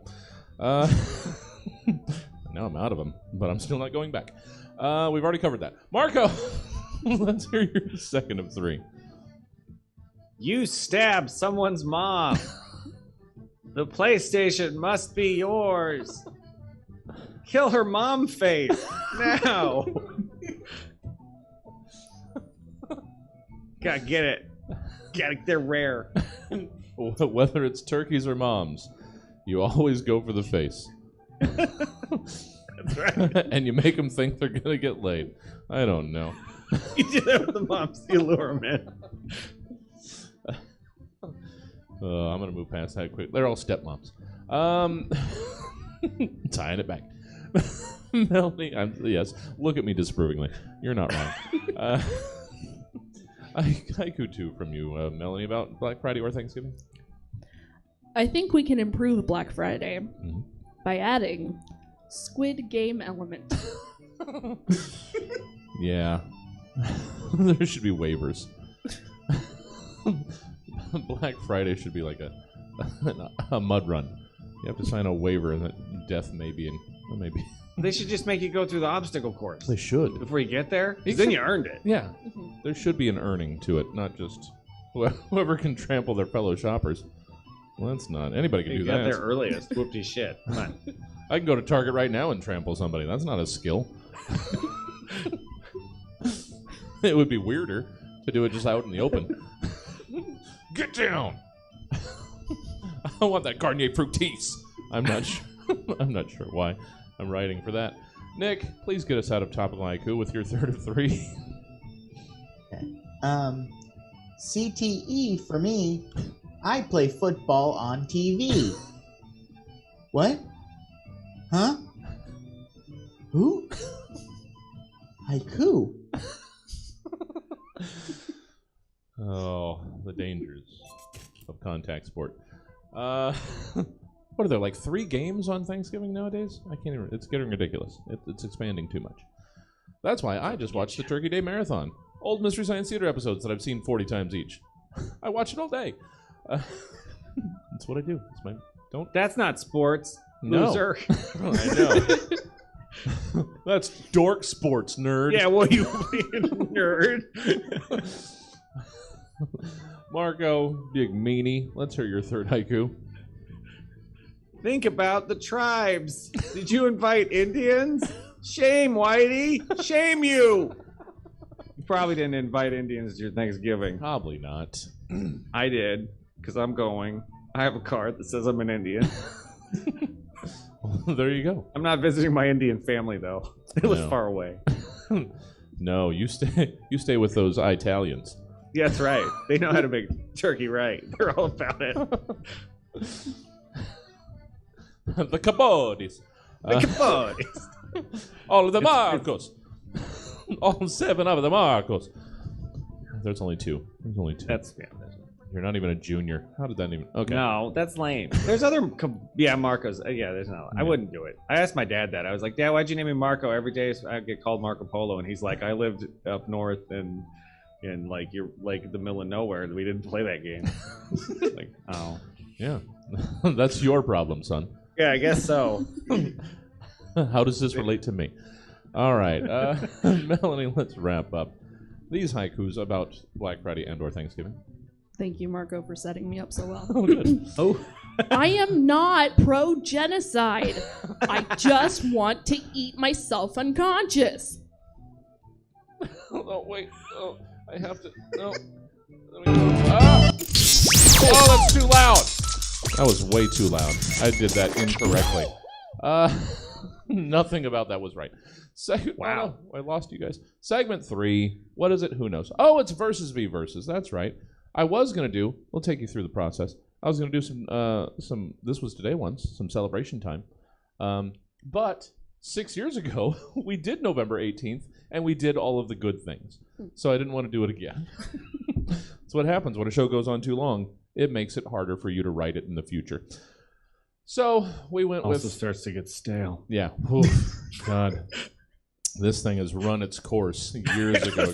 Now I'm out of them, but I'm still not going back. We've already covered that. Marco, let's hear your second of 3. You stabbed someone's mom. The PlayStation must be yours. Kill her mom face now. Gotta get it. They're rare. Whether it's turkeys or moms, you always go for the face. That's right. And you make them think they're gonna get laid. I don't know. You do that with the moms. You lure them in. I'm gonna move past that quick. They're all stepmoms. Tying it back. Melanie, yes. Look at me disapprovingly. You're not wrong. Haiku 2 from you, Melanie, about Black Friday or Thanksgiving. I think we can improve Black Friday by adding Squid Game element. Yeah. There should be waivers. Black Friday should be like a mud run. You have to sign a waiver that death may be in. Maybe. They should just make you go through the obstacle course. They should. Before you get there, 'cause then you earned it. Yeah. There should be an earning to it, not just whoever can trample their fellow shoppers. Well, that's not. Anybody can You do got that. there earliest. Whoopty shit. Come on. I can go to Target right now and trample somebody. That's not a skill. It would be weirder to do it just out in the open. Get down! I want that Garnier Fructis. I'm not sure why I'm writing for that. Nick, please get us out of topical haiku with your third of 3. CTE for me. I play football on TV. What? Huh? Who? Haiku. Oh, the dangers of contact sport. What are there, like 3 games on Thanksgiving nowadays? I can't even. It's getting ridiculous. It's expanding too much. That's why I just watched the Turkey Day Marathon. Old Mystery Science Theater episodes that I've seen 40 times each. I watch it all day. That's what I do. It's my don't. That's not sports, No. loser. I know. That's dork sports, nerd. Yeah, well, you nerd. Marco, big meanie. Let's hear your third haiku. Think about the tribes. Did you invite Indians? Shame, Whitey. Shame you. You probably didn't invite Indians to your Thanksgiving. Probably not. I did, because I'm going. I have a card that says I'm an Indian. There you go. I'm not visiting my Indian family, though. They live No. far away. No, you stay with those Italians. Yeah, that's right. They know how to make turkey right. They're all about it. The Cabodis. The Cabodis. All of the Marcos. All 7 of the Marcos. There's only 2. There's only 2. That's You're not even a junior. How did that even... Okay. No, that's lame. There's other... Yeah, Marcos. Yeah, there's no... I wouldn't do it. I asked my dad that. I was like, Dad, why'd you name me Marco? Every day I get called Marco Polo. And he's like, I lived up north and like you're like the middle of nowhere. We didn't play that game. Like, oh. Yeah. That's your problem, son. Yeah, I guess so. How does this relate to me? All right. Melanie, let's wrap up these haikus about Black Friday and or Thanksgiving. Thank you, Marco, for setting me up so well. Oh, good. Oh. I am not pro-genocide. I just want to eat myself unconscious. Oh, wait. Oh, I have to... No. Let me go. Ah! Oh, that's too loud. That was way too loud. I did that incorrectly. Nothing about that was right. Wow. Oh, I lost you guys. Segment 3. What is it? Who knows? Oh, it's versus v versus. That's right. I was going to do... We'll take you through the process. I was going to do some... This was today once. Some celebration time. But 6 years ago, we did November 18th, and we did all of the good things. So I didn't want to do it again. That's what happens when a show goes on too long. It makes it harder for you to write it in the future. So we went with... Also starts to get stale. Yeah. Oof, God. This thing has run its course years ago.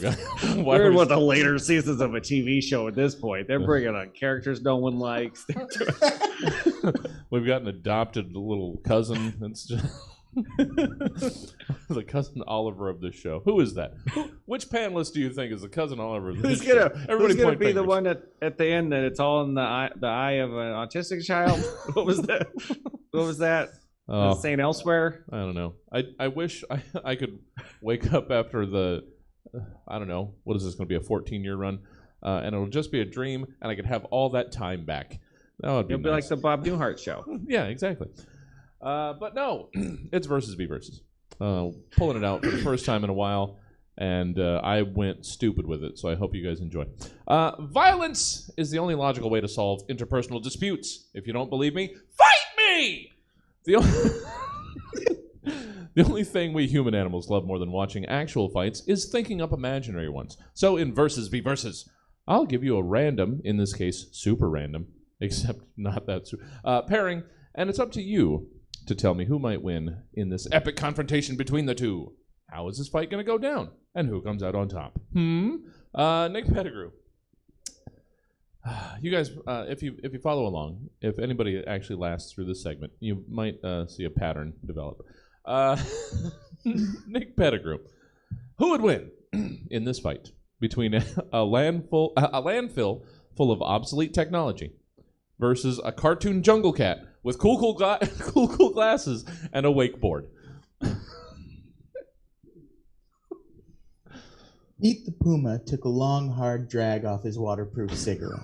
We're in the later seasons of a TV show at this point. They're bringing on characters no one likes. We've got an adopted little cousin. It's just... the cousin Oliver of this show. Who is that? Which panelist do you think is the cousin Oliver of this show? Who's gonna be the one at the end that it's all in the eye of an autistic child? What was that? What was that? Saying elsewhere. I don't know. I wish I could wake up after the, I don't know, what is this going to be, a 14-year run? And it'll just be a dream, and I could have all that time back. That would be It'll nice. be like the Bob Newhart show. Yeah, exactly. But no, it's versus v versus. Pulling it out for the first time in a while, and I went stupid with it, so I hope you guys enjoy. Violence is the only logical way to solve interpersonal disputes. If you don't believe me, fight me! The only thing we human animals love more than watching actual fights is thinking up imaginary ones. So in versus v versus, I'll give you a random, in this case, super random, except not that pairing, and it's up to you to tell me who might win in this epic confrontation between the two. How is this fight going to go down? And who comes out on top? Nick Pettigrew. You guys, if you follow along, if anybody actually lasts through this segment, you might see a pattern develop. Nick Pettigrew. Who would win in this fight between a landfill full of obsolete technology versus a cartoon jungle cat with cool glasses and a wakeboard? Pete the Puma took a long, hard drag off his waterproof cigarette.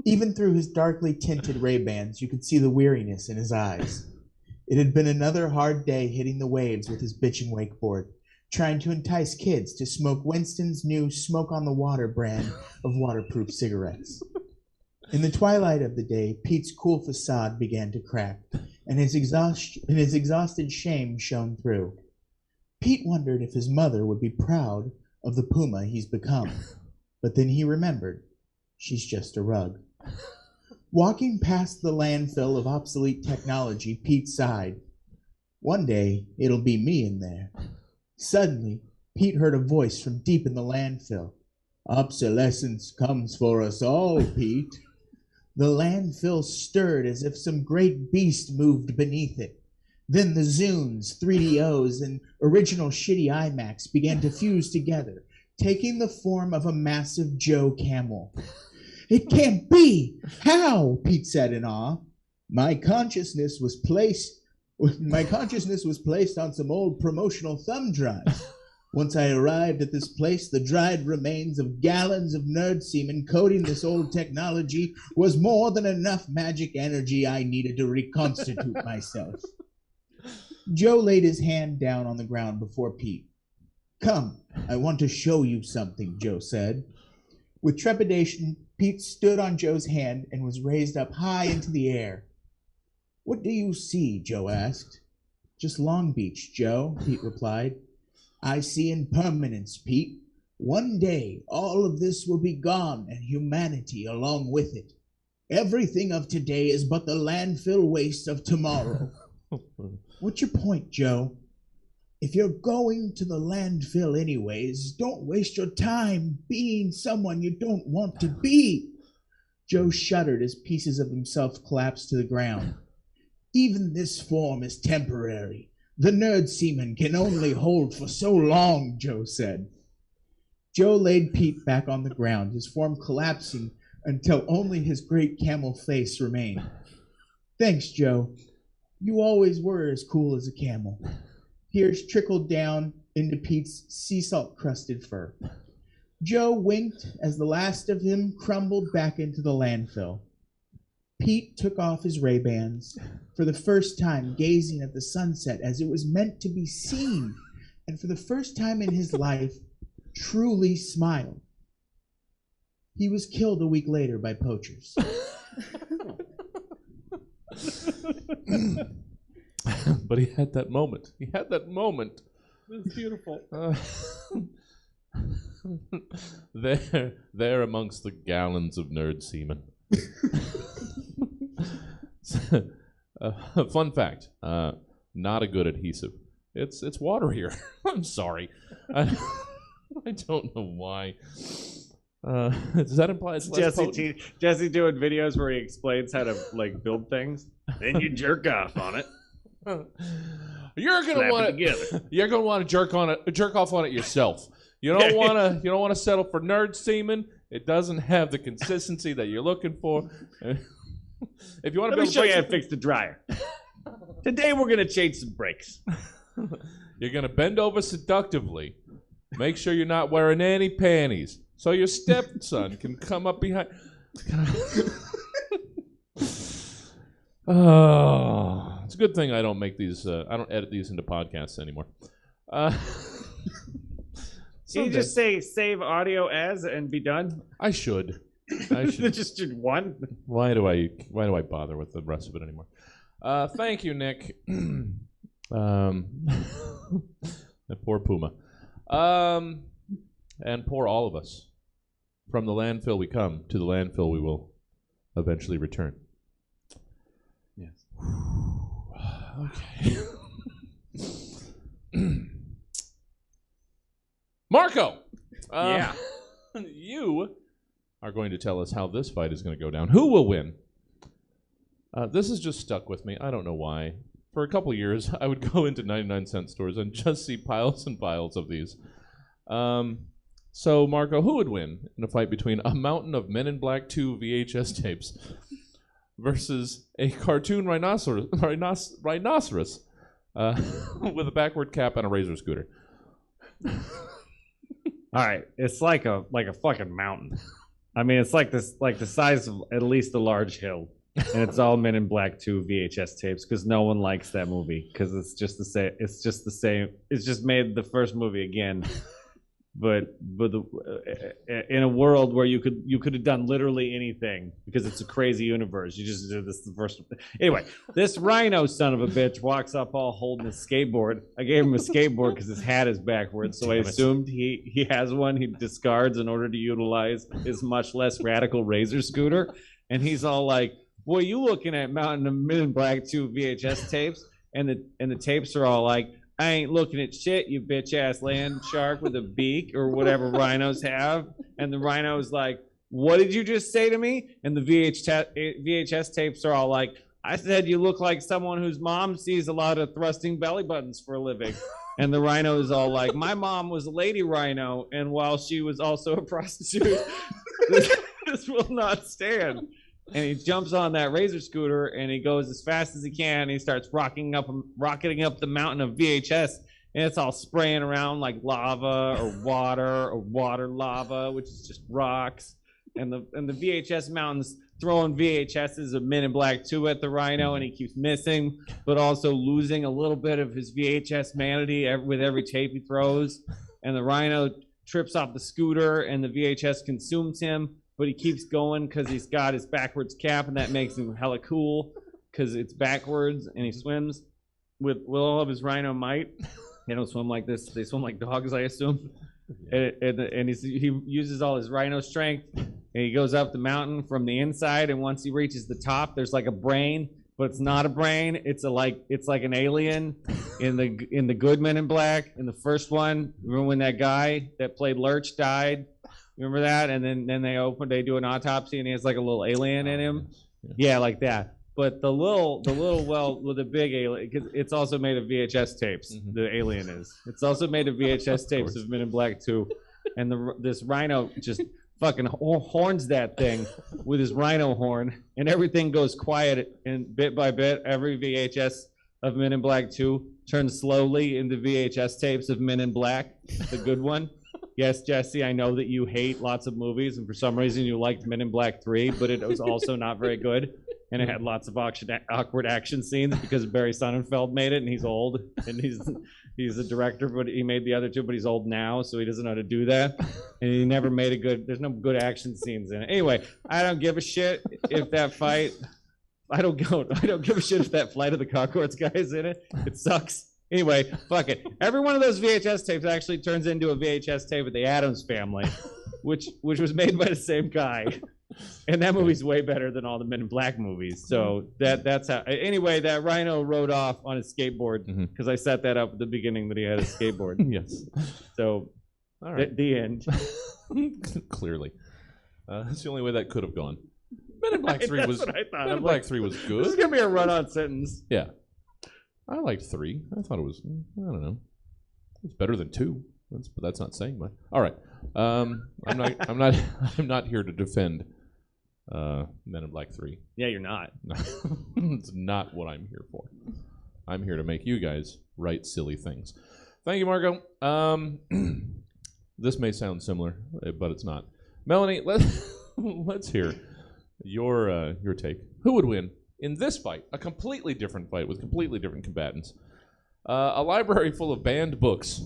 Even through his darkly tinted Ray-Bans, you could see the weariness in his eyes. It had been another hard day hitting the waves with his bitching wakeboard, trying to entice kids to smoke Winston's new Smoke on the Water brand of waterproof cigarettes. In the twilight of the day, Pete's cool facade began to crack, and his exhausted shame shone through. Pete wondered if his mother would be proud of the Puma he's become, but then he remembered, she's just a rug. Walking past the landfill of obsolete technology, Pete sighed. One day, it'll be me in there. Suddenly, Pete heard a voice from deep in the landfill. Obsolescence comes for us all, Pete. The landfill stirred as if some great beast moved beneath it. Then the Zunes, 3DOs, and original shitty IMAX began to fuse together, taking the form of a massive Joe camel. It can't be! How? Pete said in awe. My consciousness was placed on some old promotional thumb drives. Once I arrived at this place, the dried remains of gallons of nerd semen coating this old technology was more than enough magic energy I needed to reconstitute myself. Joe laid his hand down on the ground before Pete. Come, I want to show you something, Joe said. With trepidation, Pete stood on Joe's hand and was raised up high into the air. What do you see? Joe asked. Just Long Beach, Joe, Pete replied. I see impermanence, Pete. One day, all of this will be gone and humanity along with it. Everything of today is but the landfill waste of tomorrow. What's your point, Joe? If you're going to the landfill anyways, don't waste your time being someone you don't want to be. Joe shuddered as pieces of himself collapsed to the ground. Even this form is temporary. The nerd semen can only hold for so long, Joe said. Joe laid Pete back on the ground, his form collapsing until only his great camel face remained. Thanks, Joe. You always were as cool as a camel. Tears trickled down into Pete's sea salt-crusted fur. Joe winked as the last of him crumbled back into the landfill. Pete took off his Ray-Bans, for the first time gazing at the sunset as it was meant to be seen, and for the first time in his life, truly smiled. He was killed a week later by poachers. But he had that moment. He had that moment. It was beautiful. There amongst the gallons of nerd semen. Fun fact, not a good adhesive. It's water here. I'm sorry. I don't know why. Does that imply it's less potent? Jesse doing videos where he explains how to like build things. Then you jerk off on it. You're gonna want to. You're gonna want to jerk off on it yourself. You don't want to. You don't want to settle for nerd semen. It doesn't have the consistency that you're looking for. If you want to, let me show you how to fix the dryer. Today we're gonna change some brakes. You're gonna bend over seductively. Make sure you're not wearing any panties, so your stepson can come up behind. Oh, it's a good thing I don't make these. I don't edit these into podcasts anymore. Can you just say save audio as and be done? I should. Just do one. Why do I bother with the rest of it anymore? Thank you, Nick. That poor Puma. And poor all of us. From the landfill we come, to the landfill we will eventually return. Yes. Okay. Marco! Yeah. You are going to tell us how this fight is going to go down. Who will win? This has just stuck with me. I don't know why. For a couple years, I would go into 99-cent stores and just see piles and piles of these. So, Marco, who would win in a fight between a mountain of Men in Black 2 VHS tapes versus a cartoon rhinoceros with a backward cap and a razor scooter? All right, it's like a fucking mountain. I mean, it's like this, like the size of at least a large hill, and it's all Men in Black 2 VHS tapes because no one likes that movie because it's just the same. It's just the same. It's just made the first movie again, but in a world where you could have done literally anything because it's a crazy universe. You just did this the first. Anyway, this rhino son of a bitch walks up all holding a skateboard. I gave him a skateboard because his hat is backwards, so I assumed he has one. He discards in order to utilize his much less radical razor scooter, and he's all like, "What are you looking at, Mountain of Men in Black 2 VHS tapes?" And the tapes are all like, "I ain't looking at shit, you bitch-ass land shark with a beak," or whatever rhinos have. And the rhino's like, "What did you just say to me?" And the VHS tapes are all like, "I said you look like someone whose mom sees a lot of thrusting belly buttons for a living." And the rhino is all like, "My mom was a lady rhino, and while she was also a prostitute, this will not stand." And he jumps on that razor scooter and he goes as fast as he can. And he starts rocketing up the mountain of VHS, and it's all spraying around like lava or water lava, which is just rocks. And the VHS mountain's throwing VHSs of Men in Black 2 at the rhino, and he keeps missing, but also losing a little bit of his VHS manity with every tape he throws. And the rhino trips off the scooter, and the VHS consumes him. But he keeps going because he's got his backwards cap, and that makes him hella cool because it's backwards, and he swims with all of his rhino might. They don't swim like this. They swim like dogs, I assume. Yeah. And he uses all his rhino strength, and he goes up the mountain from the inside, and once he reaches the top, there's like a brain, but it's not a brain. It's like an alien in the good Men in Black. In the first one, remember when that guy that played Lurch died? Remember that? And then they do an autopsy, and he has like a little alien in him. Yeah, like that. But the little with the big alien, because it's also made of VHS tapes. Mm-hmm. The alien is. It's also made of VHS tapes of Men in Black 2. And this rhino just fucking horns that thing with his rhino horn, and everything goes quiet. And bit by bit, every VHS of Men in Black 2 turns slowly into VHS tapes of Men in Black, the good one. Yes, Jesse, I know that you hate lots of movies, and for some reason you liked Men in Black 3, but it was also not very good, and it had lots of awkward action scenes because Barry Sonnenfeld made it, and he's old, and he's a director, but he made the other two, but he's old now, so he doesn't know how to do that, and he never made there's no good action scenes in it. Anyway, I don't give a shit if that fight, I don't give a shit if that Flight of the Conchords guy is in it. It sucks. Anyway, fuck it. Every one of those VHS tapes actually turns into a VHS tape with the Addams Family, which was made by the same guy. And that movie's way better than all the Men in Black movies. So that's how. Anyway, that rhino rode off on his skateboard because I set that up at the beginning that he had a skateboard. Yes. So, all right. The end. Clearly. That's the only way that could have gone. Men in Black 3 was. What I thought. Men in Black 3 was good. This is gonna be a run-on sentence. Yeah. I liked 3. I thought it was, I don't know. It's better than 2. But that's not saying much. All right. I'm not here to defend Men in Black 3. Yeah, you're not. It's not what I'm here for. I'm here to make you guys write silly things. Thank you, Margo. This may sound similar, but it's not. Melanie, let's hear your take. Who would win in this fight? A completely different fight with completely different combatants. A library full of banned books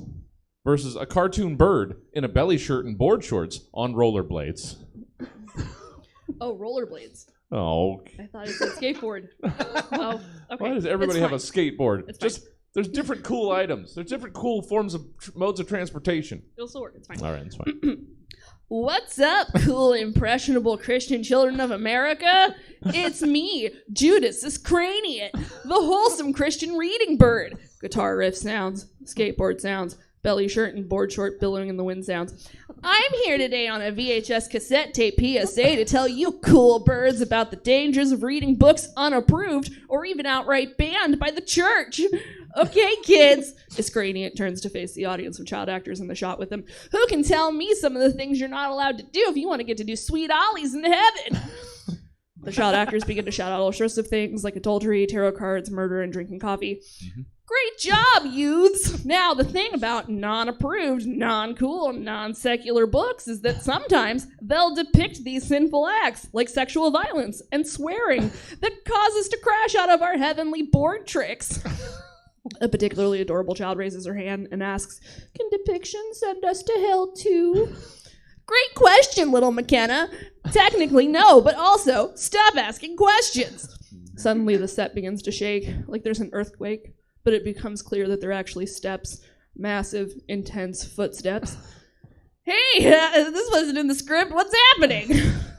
versus a cartoon bird in a belly shirt and board shorts on rollerblades. Oh, rollerblades. Oh. I thought it said skateboard. Oh, okay. Why does everybody have a skateboard? It's just fine. There's different cool items. There's different cool forms of modes of transportation. It'll still work. It's fine. All right, it's fine. What's up, cool, impressionable Christian children of America? It's me, Judas Iscariot, the wholesome Christian reading bird. Guitar riff sounds, skateboard sounds, belly shirt and board short billowing in the wind sounds. I'm here today on a VHS cassette tape PSA to tell you cool birds about the dangers of reading books unapproved or even outright banned by the church. Okay, kids. Iscariot turns to face the audience of child actors in the shot with him. Who can tell me some of the things you're not allowed to do if you want to get to do sweet ollies in heaven? The child actors begin to shout out all sorts of things like adultery, tarot cards, murder, and drinking coffee. Mm-hmm. Great job, youths! Now, the thing about non-approved, non-cool, non-secular books is that sometimes they'll depict these sinful acts, like sexual violence and swearing, that cause us to crash out of our heavenly board tricks. A particularly adorable child raises her hand and asks, "Can depictions send us to hell too?" Great question, little McKenna. Technically, no, but also, stop asking questions. Suddenly, the set begins to shake, like there's an earthquake, but it becomes clear that they're actually steps, massive, intense footsteps. Hey, this wasn't in the script. What's happening?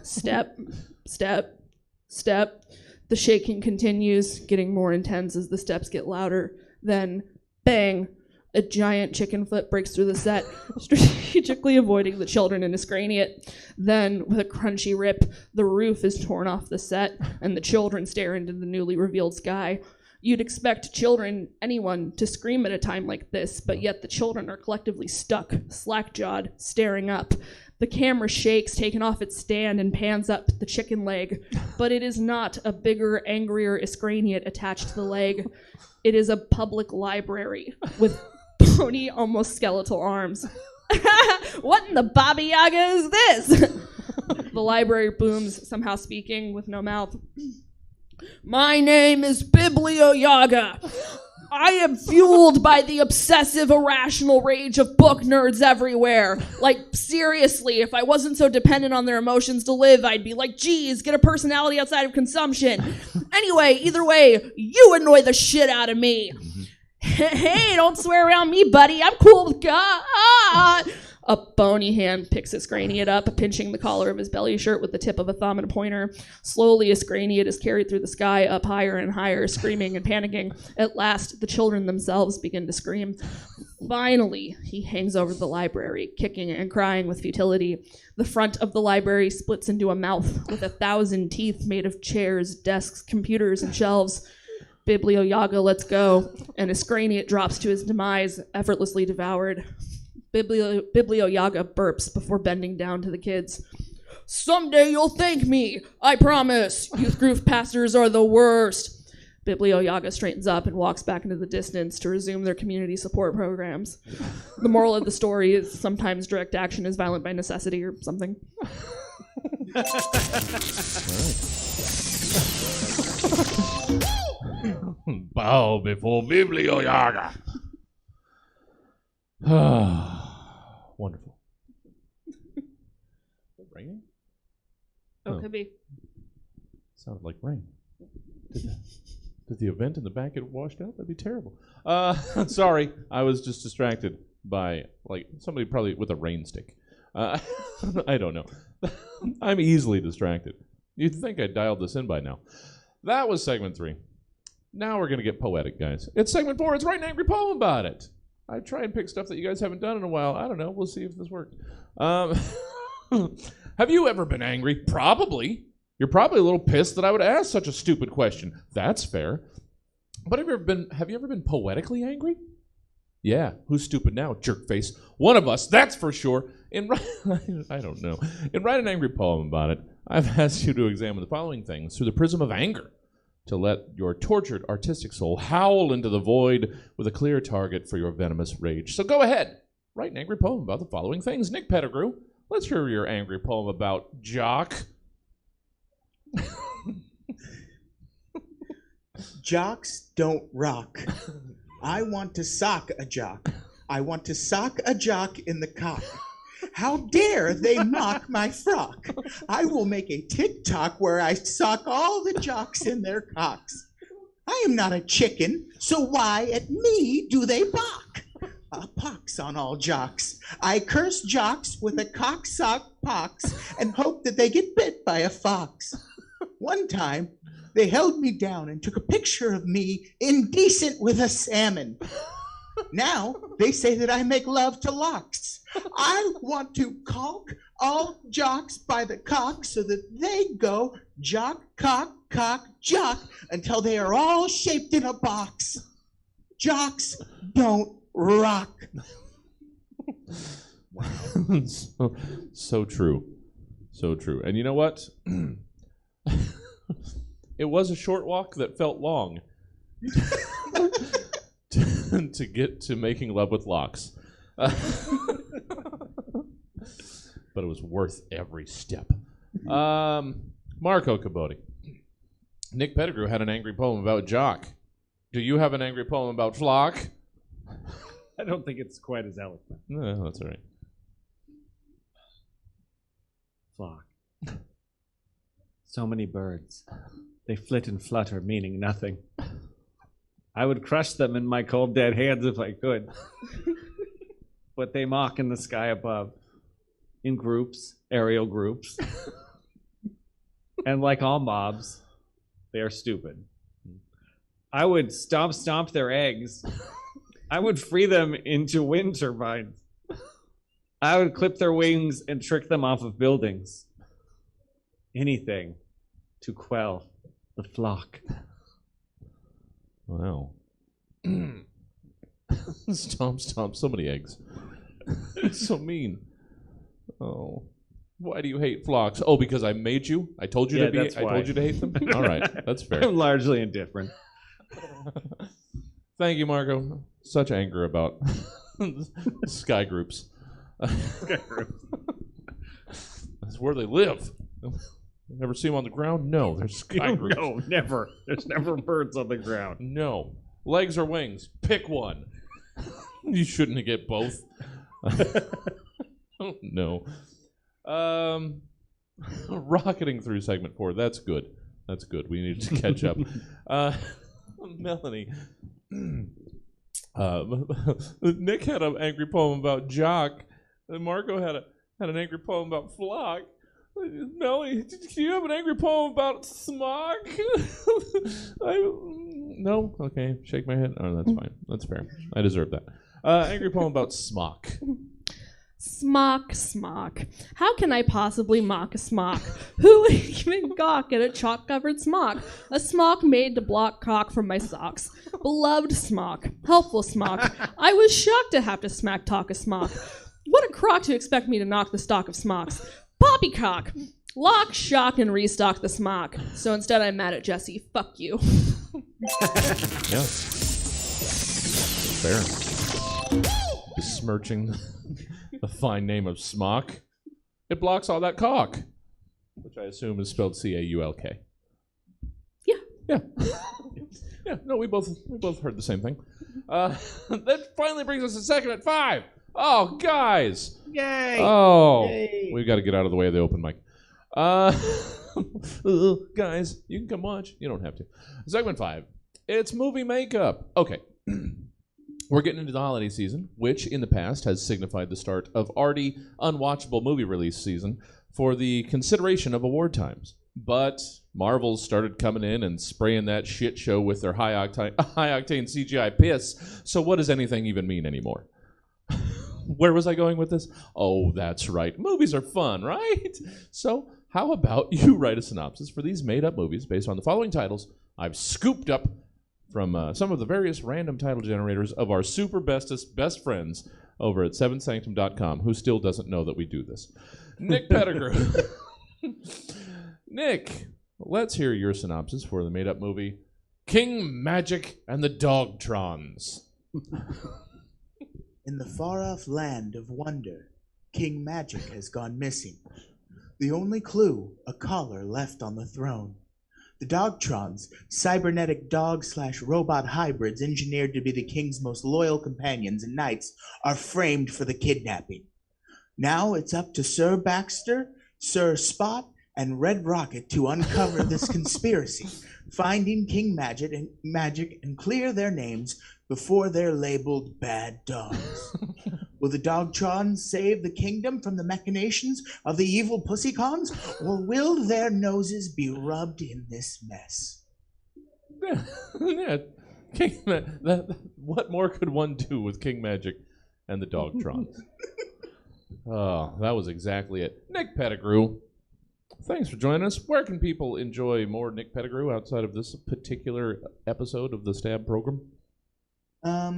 Step, step, step. The shaking continues, getting more intense as the steps get louder. Then, bang, a giant chicken foot breaks through the set, strategically avoiding the children in Iscariot. Then, with a crunchy rip, the roof is torn off the set, and the children stare into the newly revealed sky. You'd expect children, anyone, to scream at a time like this, but yet the children are collectively stuck, slack-jawed, staring up. The camera shakes, taken off its stand, and pans up the chicken leg. But it is not a bigger, angrier Iscariot attached to the leg. It is a public library with bony, almost skeletal arms. What in the Biblioyaga is this? The library booms, somehow speaking with no mouth. My name is Biblioyaga. I am fueled by the obsessive, irrational rage of book nerds everywhere. Like, seriously, if I wasn't so dependent on their emotions to live, I'd be like, geez, get a personality outside of consumption. Anyway, either way, you annoy the shit out of me. Hey, don't swear around me, buddy. I'm cool with God. A bony hand picks Iscariot up, pinching the collar of his belly shirt with the tip of a thumb and a pointer. Slowly, Iscariot is carried through the sky, up higher and higher, screaming and panicking. At last, the children themselves begin to scream. Finally, he hangs over the library, kicking and crying with futility. The front of the library splits into a mouth with 1,000 teeth made of chairs, desks, computers, and shelves. Biblioyaga lets go, and Iscariot drops to his demise, effortlessly devoured. Biblioyaga burps before bending down to the kids. Someday you'll thank me, I promise. Youth group pastors are the worst. Biblioyaga straightens up and walks back into the distance to resume their community support programs. The moral of the story is sometimes direct action is violent by necessity or something. Bow before Biblioyaga. Wonderful. Is it raining? Oh, could be. Sounded like rain. Did the event in the back get washed out? That'd be terrible. Sorry, I was just distracted by somebody probably with a rain stick. I don't know. I'm easily distracted. You'd think I dialed this in by now. That was segment 3. Now we're gonna get poetic, guys. It's segment 4. It's Write an Angry Poem About It. I try and pick stuff that you guys haven't done in a while. I don't know. We'll see if this works. Have you ever been angry? Probably. You're probably a little pissed that I would ask such a stupid question. That's fair. But have you ever been poetically angry? Yeah. Who's stupid now? Jerk face. One of us, that's for sure. I don't know. In Write an Angry Poem About It, I've asked you to examine the following things through the prism of anger, to let your tortured artistic soul howl into the void with a clear target for your venomous rage. So go ahead, write an angry poem about the following things. Nick Pettigrew, let's hear your angry poem about Jock. Jocks don't rock. I want to sock a jock. I want to sock a jock in the cock. How dare they mock my frock? I will make a TikTok where I sock all the jocks in their cocks. I am not a chicken, so why at me do they balk? A pox on all jocks. I curse jocks with a cocksock pox and hope that they get bit by a fox. One time, they held me down and took a picture of me indecent with a salmon. Now they say that I make love to locks. I want to caulk all jocks by the cock so that they go jock, cock, cock, jock until they are all shaped in a box. Jocks don't rock. Wow. So true. So true. And you know what? It was a short walk that felt long to get to making love with locks. But it was worth every step. Marco Cabodi. Nick Pettigrew had an angry poem about Jock. Do you have an angry poem about Flock? I don't think it's quite as eloquent. No, that's all right. Flock. So many birds. They flit and flutter, meaning nothing. I would crush them in my cold, dead hands if I could. But they mock in the sky above, in groups, aerial groups. And like all mobs, they are stupid. I would stomp their eggs. I would free them into wind turbines. I would clip their wings and trick them off of buildings. Anything to quell the flock. Wow. Stomp, so many eggs. So mean. Oh. Why do you hate flocks? Oh, because I made you? I told you I told you to hate them? All right, that's fair. I'm largely indifferent. Thank you, Marco. Such anger about sky groups. Sky groups. That's where they live. Never see them on the ground? No, they're sky groups. No, never. There's never birds on the ground. No. Legs or wings? Pick one. You shouldn't get both. No. Rocketing through segment 4. That's good. That's good. We need to catch up. Melanie. Nick had an angry poem about Jock. And Marco had an angry poem about Flock. Melanie, do you have an angry poem about smock? No? Okay, shake my head. Oh, that's fine. That's fair. I deserve that. Angry poem about smock. Smock. How can I possibly mock a smock? Who would even gawk at a chalk-covered smock? A smock made to block cock from my socks. Beloved smock. Helpful smock. I was shocked to have to smack talk a smock. What a crock to expect me to knock the stock of smocks. Poppycock. Lock, shock, and restock the smock. So instead I'm mad at Jesse. Fuck you. Yeah. Fair. Besmirching the fine name of smock. It blocks all that cock, which I assume is spelled C-A-U-L-K. Yeah. Yeah. Yeah. No, we both heard the same thing. That finally brings us to second at 5. Oh, guys. Yay. Oh. Yay. We've got to get out of the way of the open mic. Guys, you can come watch. You don't have to. Segment 5. It's movie makeup. Okay. We're getting into the holiday season, which in the past has signified the start of arty, unwatchable movie release season for the consideration of award times. But Marvel's started coming in and spraying that shit show with their high-octane CGI piss, so what does anything even mean anymore? Where was I going with this? Oh, that's right. Movies are fun, right? So how about you write a synopsis for these made-up movies based on the following titles I've scooped up from some of the various random title generators of our super bestest best friends over at sevensanctum.com, who still doesn't know that we do this. Nick Pettigrew. Nick, let's hear your synopsis for the made-up movie King Magic and the Dogtrons. In the far-off land of wonder, King Magic has gone missing. The only clue, a collar left on the throne. The Dogtrons, cybernetic dog/robot hybrids engineered to be the king's most loyal companions and knights, are framed for the kidnapping. Now it's up to Sir Baxter, Sir Spot, and Red Rocket to uncover this conspiracy, finding King Magic and clear their names before they're labeled bad dogs. Will the Dogtrons save the kingdom from the machinations of the evil pussycons, or will their noses be rubbed in this mess? Yeah, what more could one do with King Magic and the Dogtrons? Oh, that was exactly it. Nick Pettigrew, thanks for joining us. Where can people enjoy more Nick Pettigrew outside of this particular episode of the Stab program? I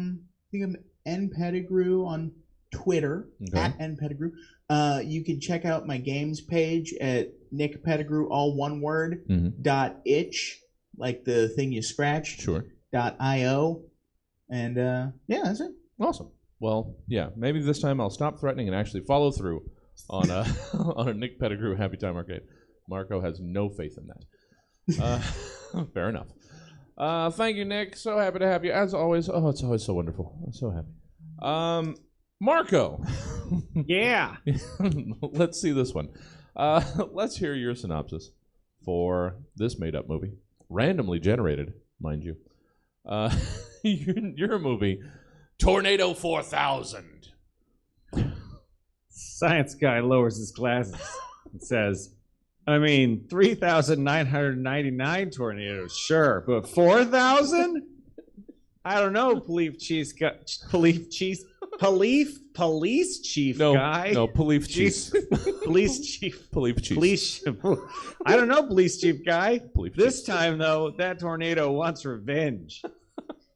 think I'm N Pettigrew on Twitter, at N Pettigrew. You can check out my games page at Nick Pettigrew, all one word, .itch, like the thing you scratched, .io. And yeah, that's it. Awesome. Well, yeah, maybe this time I'll stop threatening and actually follow through on a on a Nick Pettigrew Happy Time Arcade. Marco has no faith in that. Fair enough. Thank you, Nick. So happy to have you. As always, it's always so wonderful. I'm so happy. Marco. Yeah. Let's see this one. Let's hear your synopsis for this made-up movie. Randomly generated, mind you. Your movie, Tornado 4000. Science guy lowers his glasses and says, 3,999 tornadoes, sure, but 4,000? I don't know, police chief guy. No, police chief. Police chief. I don't know, police chief guy. This time, though, that tornado wants revenge.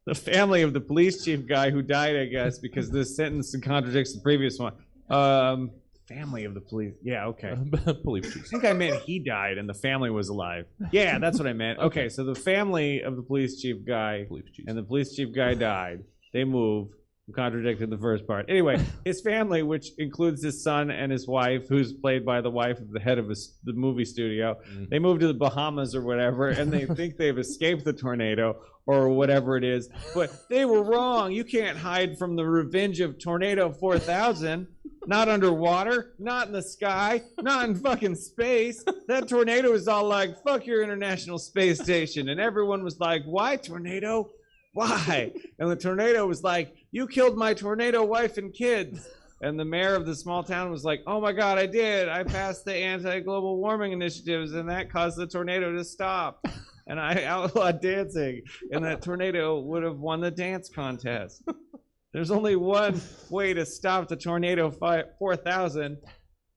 The family of the police chief guy who died, I guess, because this sentence contradicts the previous one. Family of the police. Yeah, okay. Police chief. I think I meant he died and the family was alive. Yeah, that's what I meant. Okay, so the family of the police chief guy and the police chief guy died. They moved. Contradicted the first part. Anyway, his family, which includes his son and his wife, who's played by the wife of the head of the movie studio, they moved to the Bahamas or whatever, and they think they've escaped the tornado or whatever it is. But they were wrong. You can't hide from the revenge of Tornado 4000. Not underwater, not in the sky, not in fucking space. That tornado was all like, fuck your International Space Station. And everyone was like, why, tornado? Why? And the tornado was like, you killed my tornado wife and kids. And the mayor of the small town was like, oh my God, I did. I passed the anti-global warming initiatives and that caused the tornado to stop. And I outlawed dancing. And that tornado would have won the dance contest. There's only one way to stop the tornado 4000.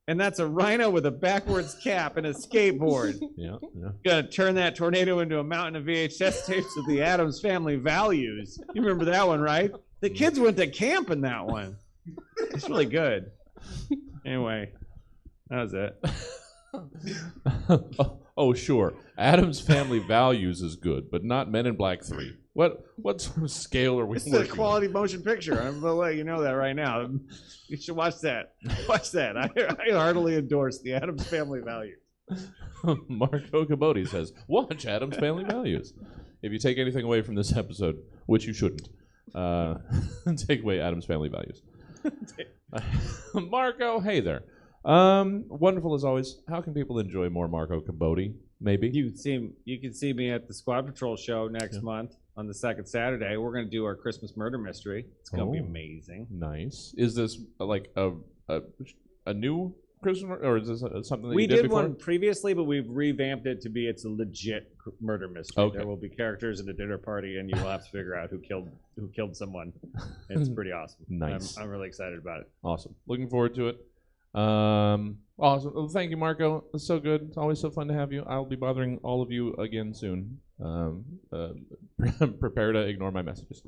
And that's a rhino with a backwards cap and a skateboard. Yeah. Gonna turn that tornado into a mountain of VHS tapes of the Addams Family Values. You remember that one, right? The kids went to camp in that one. It's really good. Anyway, that was it. Oh, sure. Addams Family Values is good, but not Men in Black 3. What sort of scale are we It's a working quality motion picture. I'm gonna let you know that right now. You should watch that. Watch that. I heartily endorse the Addams Family Values. on? Marco Cabodi says, watch Addams Family Values. If you take anything away from this episode, which you shouldn't, take away Addams Family Values. Marco, hey there. Wonderful as always. How can people enjoy more Marco Cabodi? Maybe You can see me at the Squad Patrol show next month on the second Saturday. We're going to do our Christmas murder mystery. It's going to be amazing. Nice. Is this like a new Christmas, or is this something that We you did did before? one previously, but we've revamped it to be it's a legit murder mystery. Okay. There will be characters at a dinner party, and you will have to figure out who killed someone. It's pretty awesome. Nice. I'm really excited about it. Awesome. Looking forward to it. Awesome. Well, thank you, Marco. It's so good. It's always so fun to have you. I'll be bothering all of you again soon. prepare to ignore my messages.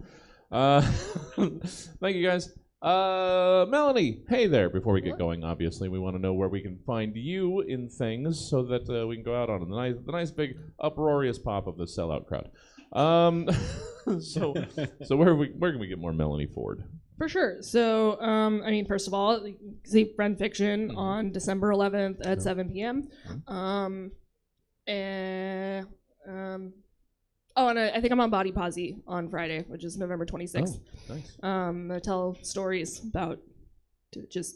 Thank you, guys. Melanie, hey there. Before we get going, obviously, we want to know where we can find you in things so that we can go out on the nice big uproarious pop of the sellout crowd. So where can we get more Melony Ford? For sure. So, I mean, first of all, see Friend Fiction on December 11th at 7 p.m. And I think I'm on Body Posy on Friday, which is November 26th. Oh, nice. I tell stories about just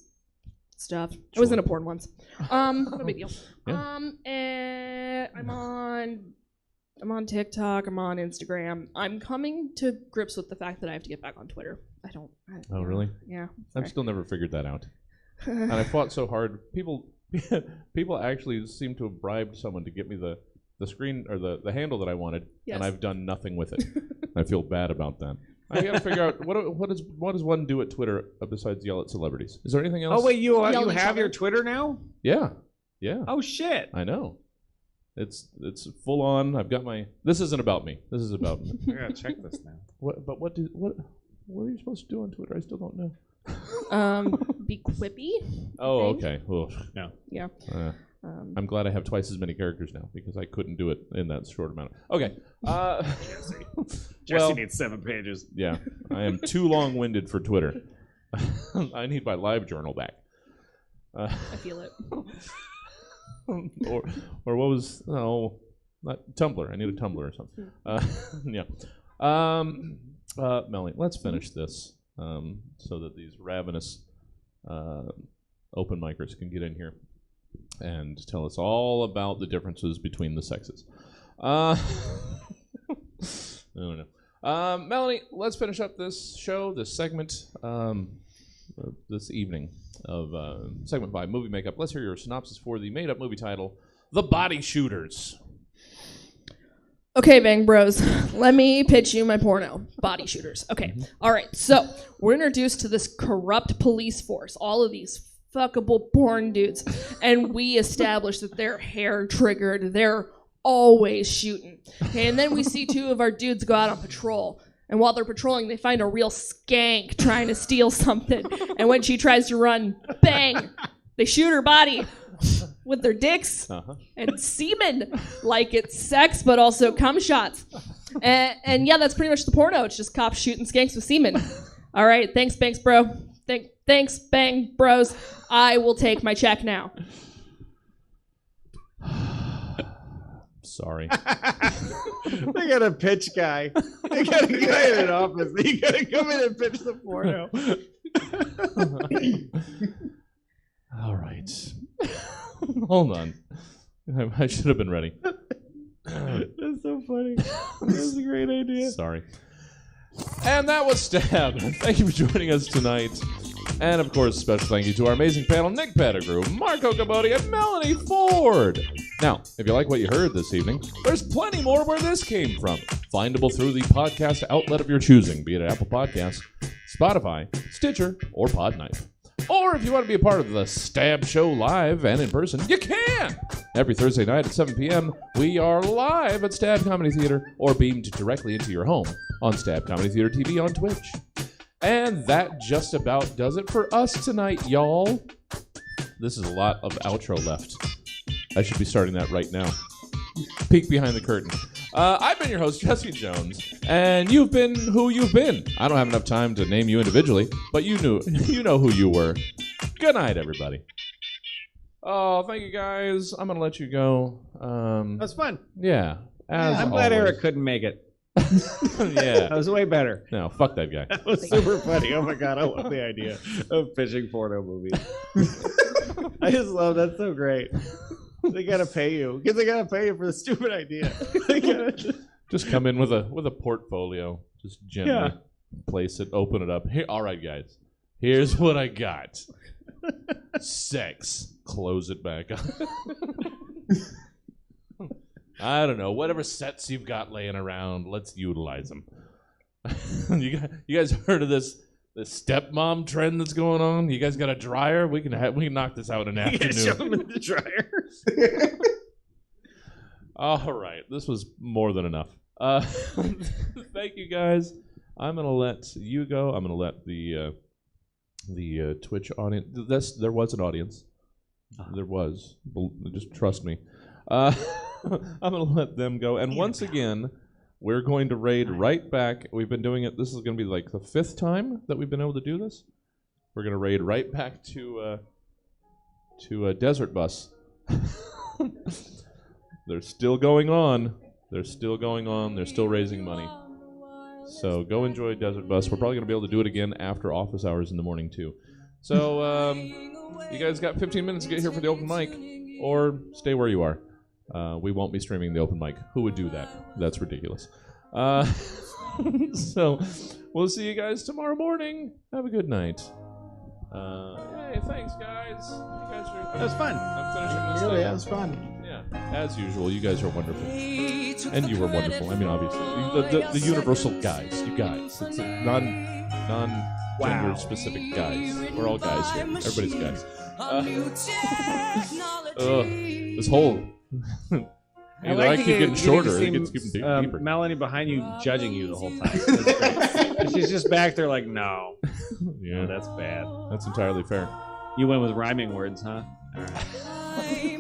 stuff. Sure. I was in a porn once. No big deal. Yeah. And I'm on TikTok. I'm on Instagram. I'm coming to grips with the fact that I have to get back on Twitter. Oh, really? Yeah. I've still never figured that out. And I fought so hard. People actually seem to have bribed someone to get me the screen or the handle that I wanted, Yes. and I've done nothing with it. I feel bad about that. I got to figure out what does one do at Twitter besides yell at celebrities? Is there anything else? Oh wait, you Yell at each have other. your Twitter now? Yeah. Oh shit! I know. It's full on. I've got my. This isn't about me. This is about me. I gotta check this now. What are you supposed to do on Twitter? I still don't know. Be quippy. Oh, think. okay. Ugh. No. Yeah. I'm glad I have twice as many characters now because I couldn't do it in that short amount. Okay. Jesse needs 7 pages. Yeah, I am too long-winded for Twitter. I need my live journal back. I feel it. or what was not Tumblr. I need a Tumblr or something. Yeah. Melanie, let's finish this so that these ravenous open micers can get in here and tell us all about the differences between the sexes. I don't know. Melanie, let's finish up this show, this segment, this evening of segment 5, movie makeup. Let's hear your synopsis for the made-up movie title, The Body Shooters. Okay, Bang Bros, let me pitch you my porno. Body Shooters. Okay. All right. So we're introduced to this corrupt police force, all of these fuckable porn dudes, and we establish that they're hair triggered. They're always shooting. Okay, and then we see 2 of our dudes go out on patrol. And while they're patrolling, they find a real skank trying to steal something. And when she tries to run, bang, they shoot her body with their dicks and semen, like it's sex, but also cum shots. And yeah, that's pretty much the porno. It's just cops shooting skanks with semen. All right, thanks, Banks, bro. Thanks, Bang Bros. I will take my check now. Sorry. They got a pitch guy. They got a guy in an office. You gotta come in and pitch the porno. All right. Hold on. I should have been ready. That's so funny. That's a great idea. Sorry. And that was Stab. Thank you for joining us tonight. And of course, special thank you to our amazing panel, Nick Pettigrew, Marco Cabodi, and Melony Ford. Now, if you like what you heard this evening, there's plenty more where this came from. Findable through the podcast outlet of your choosing, be it Apple Podcasts, Spotify, Stitcher, or Podknife. Or if you want to be a part of the Stab Show live and in person, you can! Every Thursday night at 7 p.m., we are live at Stab Comedy Theater or beamed directly into your home on Stab Comedy Theater TV on Twitch. And that just about does it for us tonight, y'all. This is a lot of outro left. I should be starting that right now. Peek behind the curtain. I've been your host, Jesse Jones, and you've been who you've been. I don't have enough time to name you individually, but you know who you were. Good night, everybody. Oh, thank you, guys. I'm going to let you go. That's fun. Yeah. I'm glad Eric couldn't make it. Yeah. That was way better. No, fuck that guy. That was super funny. Oh my god, I love the idea of pitching porno movies. I just love that's so great. They gotta pay you because they gotta pay you for the stupid idea. Just come in with a portfolio. Just gently place it, open it up. Here, all right, guys. Here's what I got. Sex. Close it back up. I don't know. Whatever sets you've got laying around, let's utilize them. You guys heard of this stepmom trend that's going on? You guys got a dryer? We can knock this out in an afternoon. Show them in the dryer. All right, this was more than enough. Thank you guys. I'm gonna let you go. I'm gonna let the Twitch audience. There was an audience. There was. Just trust me. I'm gonna let them go. And once again, we're going to raid right back. We've been doing it. This is gonna be like the 5th time that we've been able to do this. We're gonna raid right back to a desert bus. They're still going on. They're still going on. They're still raising money. So go enjoy Desert Bus. We're probably going to be able to do it again after office hours in the morning, too. So you guys got 15 minutes to get here for the open mic, or stay where you are. We won't be streaming the open mic. Who would do that? That's ridiculous. So we'll see you guys tomorrow morning. Have a good night. Hey, thanks, guys. You guys are... That was fun. I'm finishing this Really, thing. that was fun. Yeah, as usual, you guys are wonderful. And you were wonderful. I mean, obviously. The universul guys. You guys. It's non-gender specific guys. We're all guys here. Everybody's guys. This whole... I keep getting shorter. It keeps getting deeper. Melanie behind you judging you the whole time. And she's just back there like, no. Yeah, No, that's bad. That's entirely fair. You went with rhyming words, huh? All right.